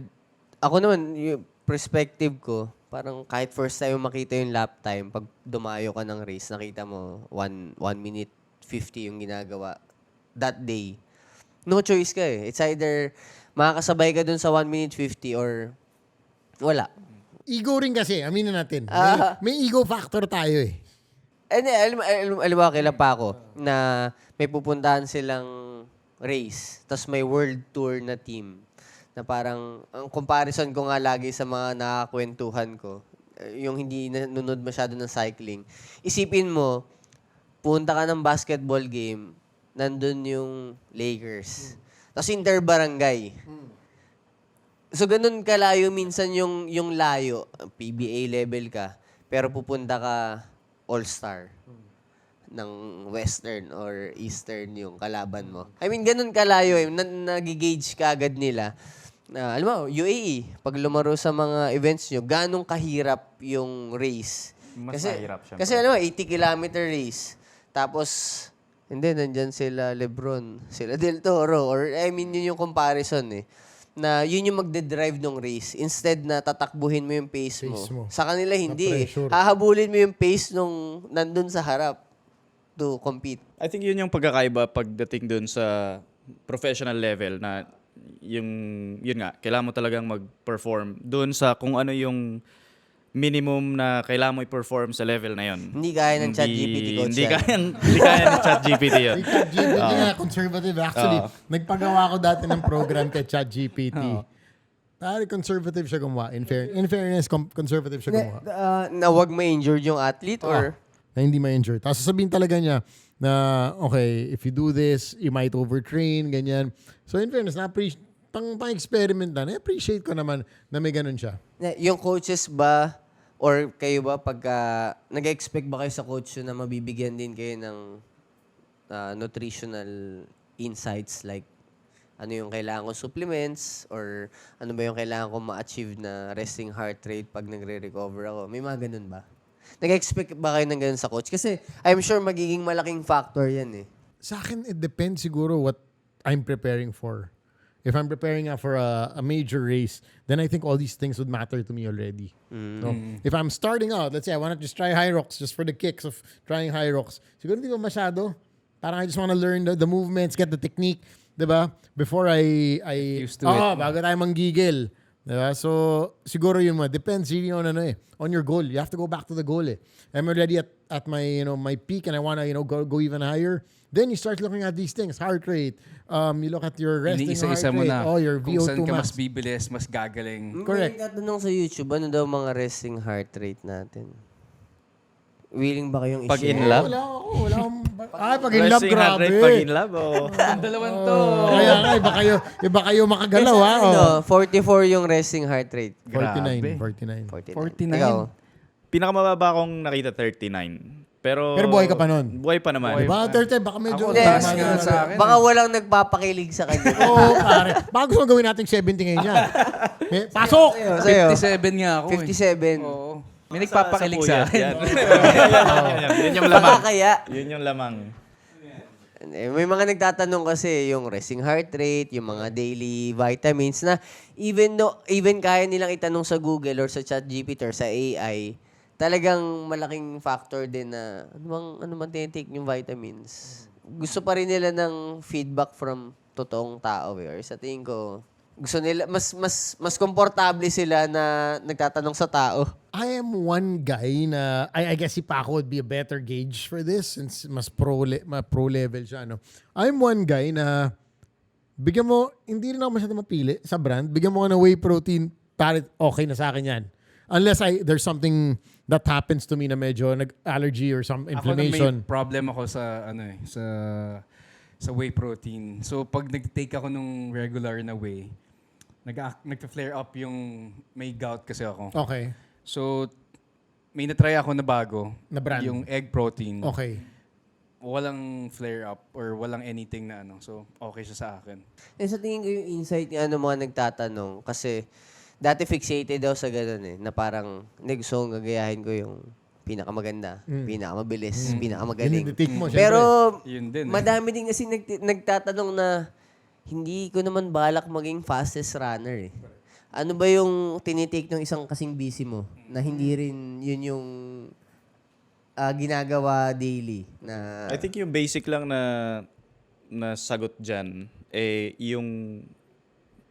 ako naman, yung perspective ko, parang kahit first time makita yung lap time, pag dumayo ka ng race, nakita mo 1 minute 50 yung ginagawa that day. No choice ka eh. It's either makakasabay ka dun sa 1 minute 50 or wala. Ego rin kasi, aminin natin. May ego factor tayo eh. And alam mo, kailan pa ako na may pupuntahan silang race, tapos may world tour na team na parang, ang comparison ko nga lagi sa mga nakakwentuhan ko, yung hindi nanonood masyado ng cycling, isipin mo, punta ka ng basketball game, nandun yung Lakers. Tapos inter-barangay. So, ganun kalayo minsan yung layo. PBA level ka, pero pupunta ka all-star ng Western or Eastern yung kalaban mo. I mean, ganun kalayo eh. Nag-gauge ka agad nila alam mo, UAE, pag lumaro sa mga events nyo, ganong kahirap yung race? Mas mahirap, syempre. Kasi alam mo, 80-kilometer race. Tapos, hindi, nandyan sila Lebron, sila Del Toro, or I mean, yun yung comparison eh. Na yun yung magde-drive ng race. Instead na tatakbuhin mo yung pace mo. Sa kanila, hindi eh. Na-pressure. Hahabulin mo yung pace nung nandun sa harap to compete. I think yun yung pagkakaiba pagdating dun sa professional level na yun nga, kailangan mo talagang mag-perform dun sa kung ano yung minimum na kailangan mo i-perform sa level na yun. Hindi kaya ng ChatGPT, coach. Hindi yan. hindi kaya ng ChatGPT yun. Kay ChatGPT nga, conservative. Actually, nagpagawa ko dati ng program kay ChatGPT. Conservative siya gumawa. In fairness, conservative siya gumawa. Na wag ma-injured yung athlete or... Na hindi ma-injure. Tapos sasabihin talaga niya na, okay, if you do this, you might overtrain, ganyan. So in fairness, pang-experiment na, na-appreciate ko naman na may ganun siya. Yung coaches ba or kayo ba pagka nag-expect ba kayo sa coach na mabibigyan din kayo ng nutritional insights like ano yung kailangan kong supplements or ano ba yung kailangan kong ma-achieve na resting heart rate pag nagre-recover ako? May mga ganun ba? Nag-expect ba kayo ng ganun sa coach? Kasi I'm sure magiging malaking factor yan eh. Sa akin, it depends siguro what I'm preparing for. If I'm preparing for a major race, then I think all these things would matter to me already. No? If I'm starting out, let's say I want to just try high rocks just for the kicks of trying high rocks, siguro hindi ko masyado. Parang I just want to learn the movements, get the technique, diba? Before I used to it. bago tayo manggigil. Diba? So, siguro yun mo. Depends really on on your goal. You have to go back to the goal eh. I'm already at my, my peak and I want to, go even higher. Then you start looking at these things. Heart rate. You look at your resting heart Iniisa-isa mo rate. na Your kung saan VO2 ka mas max. bibilis, mas gagaling. Correct. May nagtatanong sa YouTube, ano daw mga resting heart rate natin? Willing ba kayong Pag i-share? in love? Wala akong... pag in love, Resting heart grabe. rate pag in love, oh. Ang dalawan to. Kaya nga, iba kayo makagalaw, ha? Oh. 44 yung resting heart rate. 49. 49. 49. Ikaw? Pinakamababa kong nakita 39. Pero Pero buhay ka pa nun? Buhay pa naman. Diba, 30, baka medyo... Ako, Hindi, taas nga sa akin. baka walang nagpapakilig sa kanya. Oo, pare. Baka gusto mo gawin natin 70 ngayon yan. Eh, pasok! Sa'yo, 57 nga ako 57. Oo. May nagpapakilig sa puyat, akin. yan. Yun yung lamang. Baka kaya. Yun yung lamang. May mga nagtatanong kasi yung resting heart rate, yung mga daily vitamins na even kaya nilang itanong sa Google or sa ChatGPT or sa AI, talagang malaking factor din na ano man tinitake yung vitamins. Gusto pa rin nila ng feedback from totoong tao eh. Or sa tingin ko, gusto nila, mas komportable sila na nagtatanong sa tao. I am one guy na, I guess si Paco would be a better gauge for this since mas pro level siya. No? I'm one guy na bigyan mo, hindi rin ako masyado mapili sa brand, bigyan mo ka ng whey protein, parit okay na sa akin yan. Unless there's something that happens to me na medyo nag-allergy or some Ako na inflammation. may problem ako sa sa whey protein. So pag nag-take ako nung regular na whey, nag-flare up yung may gout kasi ako. Okay. So may na-try ako na bago, Na brand? yung egg protein. Okay. Walang flare up or walang anything na So okay siya sa akin. Sa tingin ko yung insight ni mga nagtatanong kasi dati fixated daw sa ganun eh, na parang gusto kong gagayahin ko yung pinakamaganda, pinakamabilis, pinakamagaling. Yun yung take mo, syempre. Pero Yun din. madami din kasi nagtatanong na hindi ko naman balak maging fastest runner eh. Ano ba yung tinitake ng isang kasing busy mo na hindi rin yun yung ginagawa daily? Na I think yung basic lang na sagot dyan, yung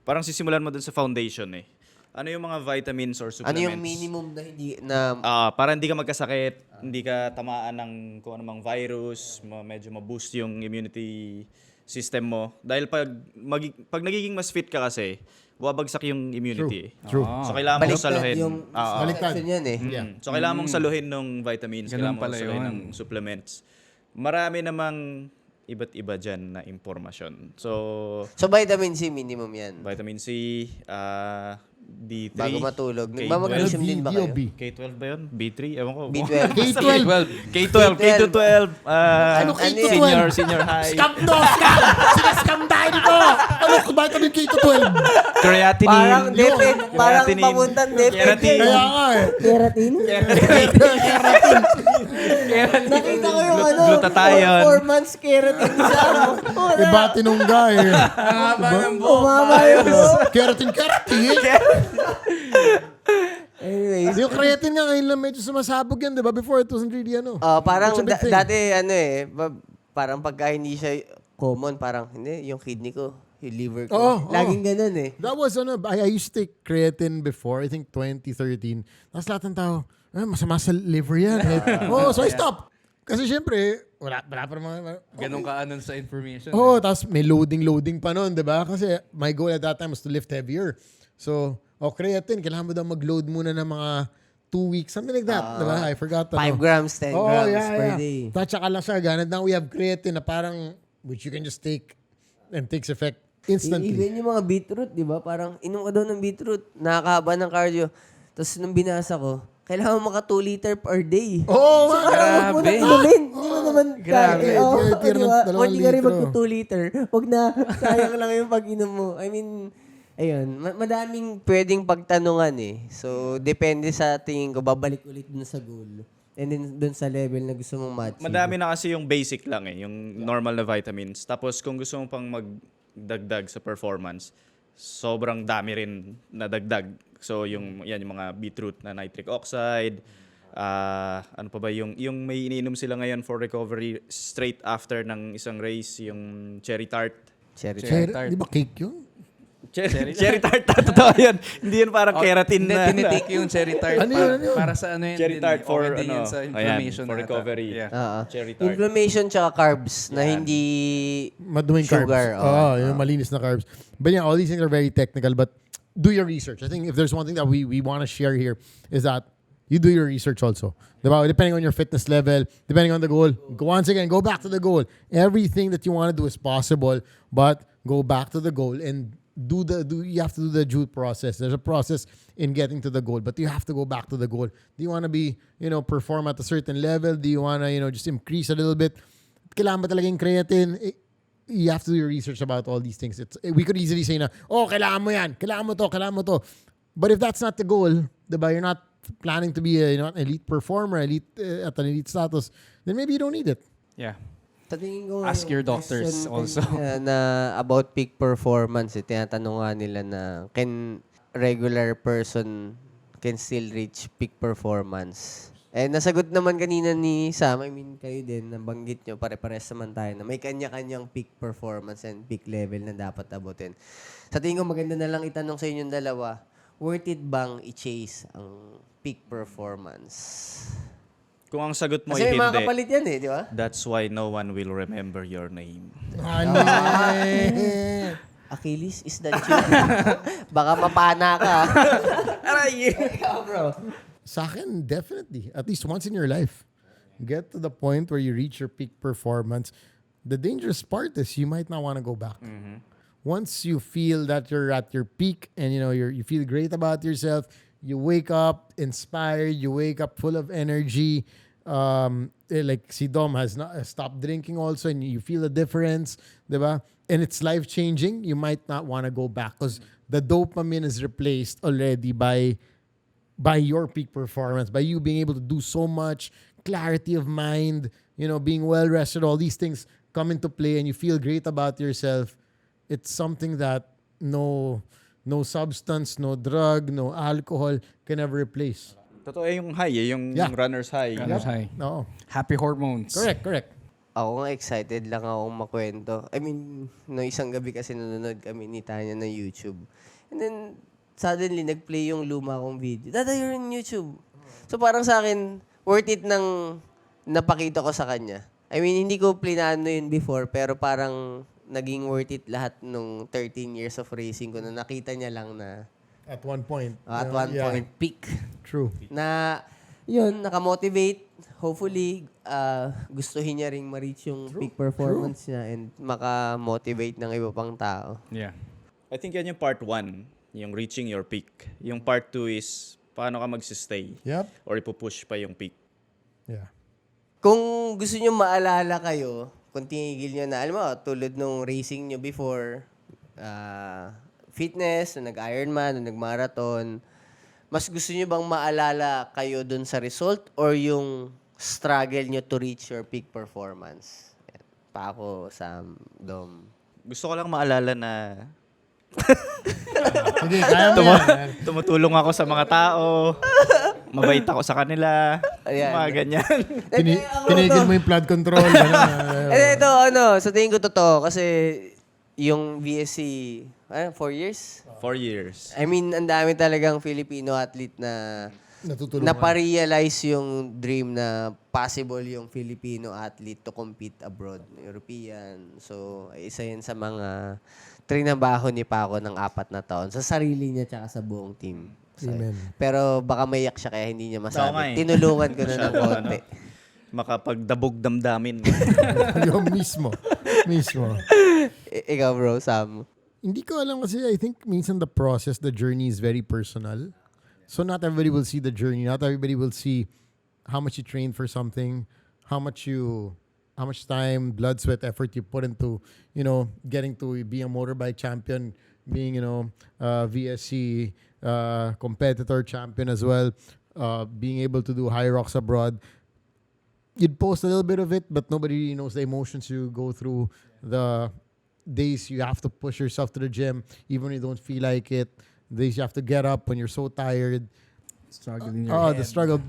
parang sisimulan mo dun sa foundation eh. Ano yung mga vitamins or supplements? ano yung minimum na hindi na Para hindi ka magkasakit, hindi ka tamaan ng kung anumang virus, medyo ma-boost yung immunity system mo. Dahil pag nagiging mas fit ka kasi, wabagsak yung immunity. True. So kailangan mong baliktad saluhin. yung Baliktad. section yan eh. So kailangan mong saluhin ng vitamins, Ganun kailangan mong pala saluhin yun. ng supplements. Marami namang iba't iba dyan na impormasyon. So, So vitamin C minimum yan. vitamin C, D3. Bago matulog. K12. Nagmamagnesium din ba kayo? B. K12 ba yun? B3? Ewan ko. B12. K12. K12, K12. Ano K12? Senior high. Scam to! Scam! Sina-scam tayo dito! Ano? Vitamin K12? Creatinine. Parang depend, parang Creatinine. papuntang depend. Kaya nga eh. Keratin? Nakita ko yung Glutathione. 4 months keratin siya. Iba tinungga eh. Ang haba ng buhok. Umama yun. Keratin. Anyways, Yung creatine nga ngayon lang medyo sumasabog yan, di ba? Before it wasn't really ano. Parang It's a big thing. dati parang pagka hindi siya common, parang hindi, yung kidney ko, yung liver ko. Oo. Laging ganun eh. That was I used to take creatine before, I think 2013. Tapos lahat ng tao, masama sa liver yan. So I stopped. Kasi syempre, wala pa naman. Ganun ka anon sa information. Tapos may loading pa nun, di ba? Kasi my goal at that time was to lift heavier. So, creatine, kailangan mo daw mag-load muna ng mga 2 weeks, something like that, di ba? I forgot. 5 grams, 10 grams per day. Tapos tsaka lang siya, ganun. Now we have creatine na parang, which you can just take and takes effect instantly. even yung mga beetroot, di ba? Parang inom ka daw ng beetroot, nakakaba ng cardio. Tapos nung binasa ko, kailangan mo maka 2 liter per day. Oh, So, parang huwag mo na inumin. Hindi mo naman Grabe. kaya. Oo, Tira di ng ba? 2 Kung di ka rin litro. mag 2 liter, huwag na. Sayang lang yung pag-inom mo. I mean, ayun, madaming Pwedeng pagtanungan eh. So, depende sa tingin ko, babalik ulit dun sa goal. And then dun sa level na gusto mong match. Madami na kasi yung basic lang eh, yung normal na vitamins. Tapos kung gusto mo pang magdagdag sa performance, sobrang dami rin na dagdag. So yung mga beetroot na nitric oxide, ano pa ba yung may iniinom sila ngayon for recovery straight after ng isang race, yung cherry tart. cherry. tart. Di ba cake yun? Cherry tart, totoo yun. Hindi yun parang keratin Hindi, na. tinitake yung cherry tart. Ano yun, ano yun? Para sa ano yun? Cherry din tart eh. for Okay din yun sa inflammation for ata. recovery. Yeah. Cherry tart. Inflammation tsaka carbs na hindi Maduming sugar. carbs. Yung malinis na carbs. But yeah, all these things are very technical, but do your research. I think if there's one thing that we want to share here is that you do your research also. Diba? Depending on your fitness level, depending on the goal. Once again, go back to the goal. Everything that you want to do is possible, but go back to the goal and you have to do the due process. There's a process in getting to the goal, but you have to go back to the goal. Do you want to be, perform at a certain level? Do you want to, just increase a little bit? Kailangan ba talaga yung creatine? You have to do your research about all these things. We could easily say na, kailangan mo yan, kailangan mo to. But if that's not the goal, diba, you're not planning to be an elite performer, at an elite status, then maybe you don't need it. Yeah. Sa tingin ko, Ask yung your doctors question also. na about peak performance, tinatanong nga nila na can regular person can still reach peak performance? Eh, nasagot naman kanina ni Sam, I mean, kayo din, nabanggit nyo, pare-pares naman tayo na may kanya-kanyang peak performance and peak level na dapat abutin. Sa tingin ko, maganda na lang itanong sa inyong dalawa, worth it bang i-chase ang peak performance? Kung ang sagot mo Kasi ay may mga hindi, kapalit yan eh, di ba? that's why no one will remember your name. Achilles, is that you? Baka mapana ka. Aray! Ikaw, bro. Sa akin, definitely. At least once in your life. Get to the point where you reach your peak performance. The dangerous part is you might not want to go back. Once you feel that you're at your peak and you feel great about yourself, you wake up inspired, you wake up full of energy. Like si Dom has stopped drinking also and you feel the difference, diba? And it's life-changing. You might not want to go back because the dopamine is replaced already by your peak performance, by you being able to do so much, clarity of mind, being well rested, all these things come into play and you feel great about yourself. It's something that no substance, no drug, no alcohol can ever replace. Totoo yung high yung Yeah. runner's high. Runner's high. No. Happy hormones. Correct. Ako nga excited lang akong makwento. I mean, no isang gabi kasi nanonood kami ni Tanya ng YouTube. And then, suddenly, nag-play yung luma kong video. Dada, you're in YouTube. So, parang sa akin, worth it nang napakita ko sa kanya. I mean, hindi ko plinano yun before, pero parang naging worth it lahat nung 13 years of racing ko na nakita niya lang na At one point. at one point, peak. True. Na, yun, nakamotivate. Hopefully, gustuhin niya ring ma-reach yung peak performance niya and maka-motivate ng iba pang tao. Yeah. I think yan yung part 1, yung reaching your peak. Yung part 2 is paano ka magsistay Yep. or ipupush pa yung peak. Yeah. Kung gusto niyo maalala kayo, kung tinigil niyo na, alam mo, tulad nung racing niyo before, fitness, nung nag-Ironman, nung nag-marathon, mas gusto nyo bang maalala kayo dun sa result or yung struggle nyo to reach your peak performance? Yan. Paco, Sam, Dom. Gusto ko lang maalala na Sige, kaya mo yan. tumutulong ako sa mga tao, mabait ako sa kanila, Ayan. mga ganyan. Tinigil mo yung flood control. Ito, sa tingin ko totoo, kasi yung VSC, 4 years? 4 years. I mean, ang dami talagang Filipino athlete na Natutulungan. naparealize yung dream na possible yung Filipino athlete to compete abroad, European. So, isa yan sa mga trinabaho ni Paco ng 4 na taon sa sarili niya tsaka sa buong team. So, Amen. pero baka maiyak siya kaya hindi niya Oo nga masabi. eh. Tinulungan ko na ng konti. Makapagdabog damdamin. Yung mismo. Ikaw bro, Sam. Hindi ko alam kasi I think minsan the process, the journey is very personal. So not everybody will see the journey. Not everybody will see how much you train for something, how much time, blood, sweat, effort you put into, getting to be a motorbike champion, being, VSC competitor champion as well, being able to do high rocks abroad. You'd post a little bit of it, but nobody really knows the emotions you go through, the days you have to push yourself to the gym, even when you don't feel like it, days you have to get up when you're so tired. Struggling your The struggle.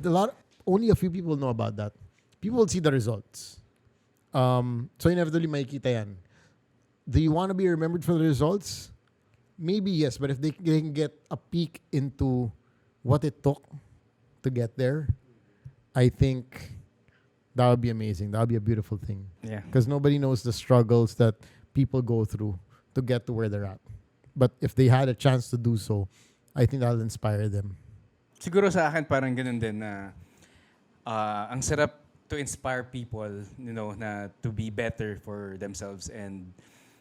Only a few people know about that. People will see the results. So inevitably makikita yan. Do you want to be remembered for the results? Maybe yes, but if they can get a peek into what it took to get there, I think that would be amazing. That would be a beautiful thing. Yeah. Because nobody knows the struggles that people go through to get to where they're at. But if they had a chance to do so, I think that'll inspire them. Siguro sa akin parang ganun din na ang sarap to inspire people, na to be better for themselves and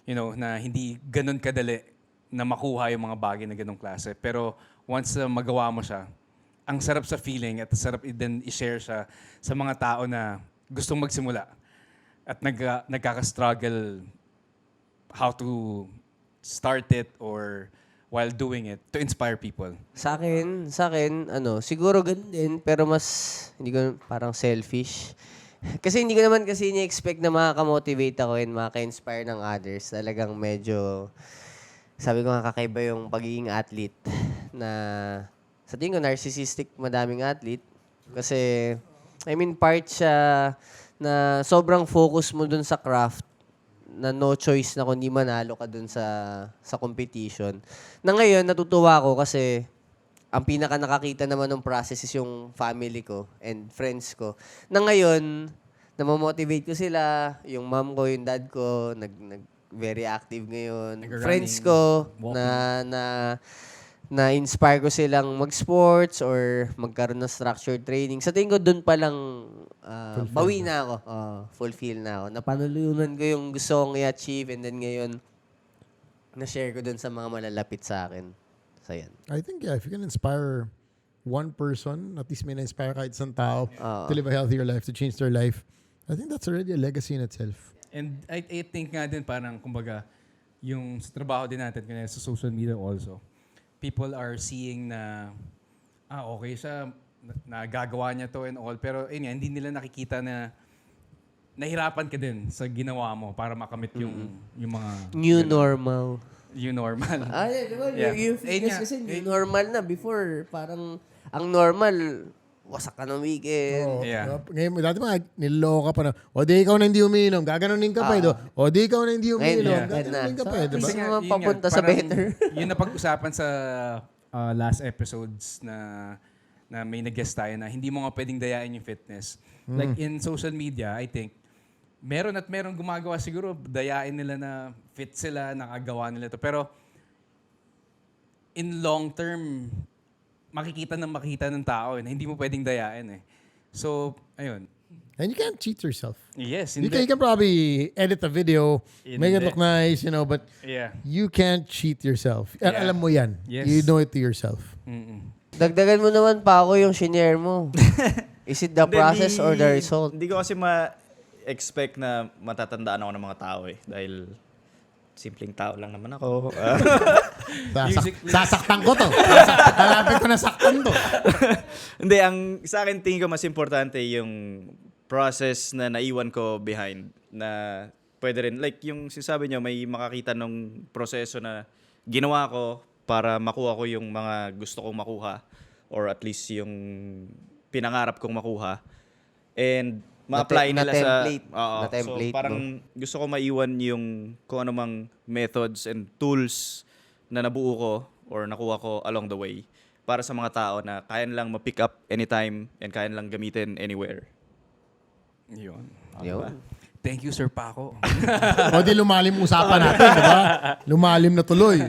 na hindi ganun kadali na makuha yung mga bagay na ganung klase. Pero once magawa mo siya, ang sarap sa feeling at sarap din i-share siya sa mga tao na gustong magsimula at nagkaka-struggle how to start it or while doing it to inspire people. Sa akin, siguro ganun din, pero mas, hindi ko, parang selfish. Kasi hindi ko naman kasi ni-expect na makaka-motivate ako and makaka-inspire ng others. Talagang medyo, sabi ko nga kakaiba yung pagiging athlete na, sa tingin ko, narcissistic madaming athlete. Kasi, part siya na sobrang focus mo dun sa craft na no choice na kundi manalo ka dun sa competition. Na ngayon, natutuwa ako kasi ang pinaka nakakita naman ng process is yung family ko and friends ko. Na ngayon, namamotivate ko sila, yung mom ko, yung dad ko, very active ngayon. Nag-running, Friends ko, na-inspire ko silang mag-sports or magkaroon ng structured training. Sa tingin ko, dun pa lang bawi na ako. Fulfill na ako. Napanulunan ko yung gusto kong i-achieve and then ngayon, na-share ko dun sa mga malalapit sa akin. So, yan. I think, if you can inspire one person, at least may na-inspire kahit isang tao to live a healthier life, to change their life, I think that's already a legacy in itself. And I think nga din parang, kumbaga, yung sa trabaho din natin, kanya sa social media also, people are seeing na, okay siya, nagagawa niya to and all, pero hindi nila nakikita na nahirapan ka din sa ginawa mo para makamit yung mga... New normal. New normal. Diba? Yeah. Yung fitness kasi new normal na. Before, parang, ang normal, wasak ka ng weekend. Oh, Yeah. Ngayon, dati niloko ka pa na, di ikaw na hindi umiinom, gaganunin ka pa. Di ikaw na hindi umiinom, gaganunin ka pa. Gusto Diba? mo papunta sa parang better. Yun na pag-usapan sa last episodes na may nag-guest tayo na hindi mo nga pwedeng dayain yung fitness. Like in social media, I think, meron gumagawa siguro, dayain nila na fit sila, nakagawa nila to. Pero in long term, makikita ng tao na hindi mo pwedeng dayain eh. So, ayun. And you can't cheat yourself. Yes, You can probably edit a video, make it Hindi. look nice, but Yeah. you can't cheat yourself. Yeah. Alam mo yan. Yes. You know it to yourself. Mm-mm. Dagdagan mo naman pa ako yung shinare mo. Is it the process or the result? Hindi ko kasi ma-expect na matatandaan ako ng mga tao eh. Dahil simpleng tao lang naman ako. Sasaktan ko to. Hanapin ko na saktan to. Hindi, sa akin tingin ko mas importante yung process na naiwan ko behind na pwede rin, like yung sinasabi nyo, may makakita ng proseso na ginawa ko para makuha ko yung mga gusto kong makuha or at least yung pinangarap kong makuha. And ma-apply Na nila template. Oo. Na template, so parang gusto ko maiwan yung kung ano mang methods and tools na nabuo ko or nakuha ko along the way para sa mga tao na kaya nilang ma-pick up anytime and kaya nilang gamitin anywhere. Yun. Yun. Thank you, Sir Paco. O di lumalim usapan natin, di ba? Lumalim na tuloy.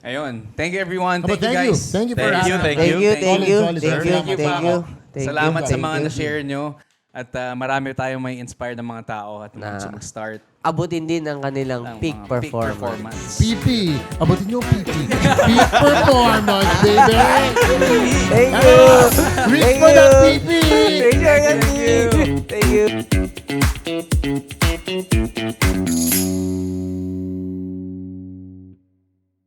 Ayun. Thank you, everyone. But Thank you, guys. Thank you for Thank you, asking. thank Thank you, thank you, Solid, thank solid, you, sir. thank you. Thank Salamat you, sa thank mga you. na-share nyo. At marami tayong may inspire ng mga tao at mga gusto mag-start. Abutin din ang kanilang ng peak mga performance. PP. Abutin nyo PP. Peak performance, baby. Thank you! Reach Thank for you. that PP. Thank you! Thank you!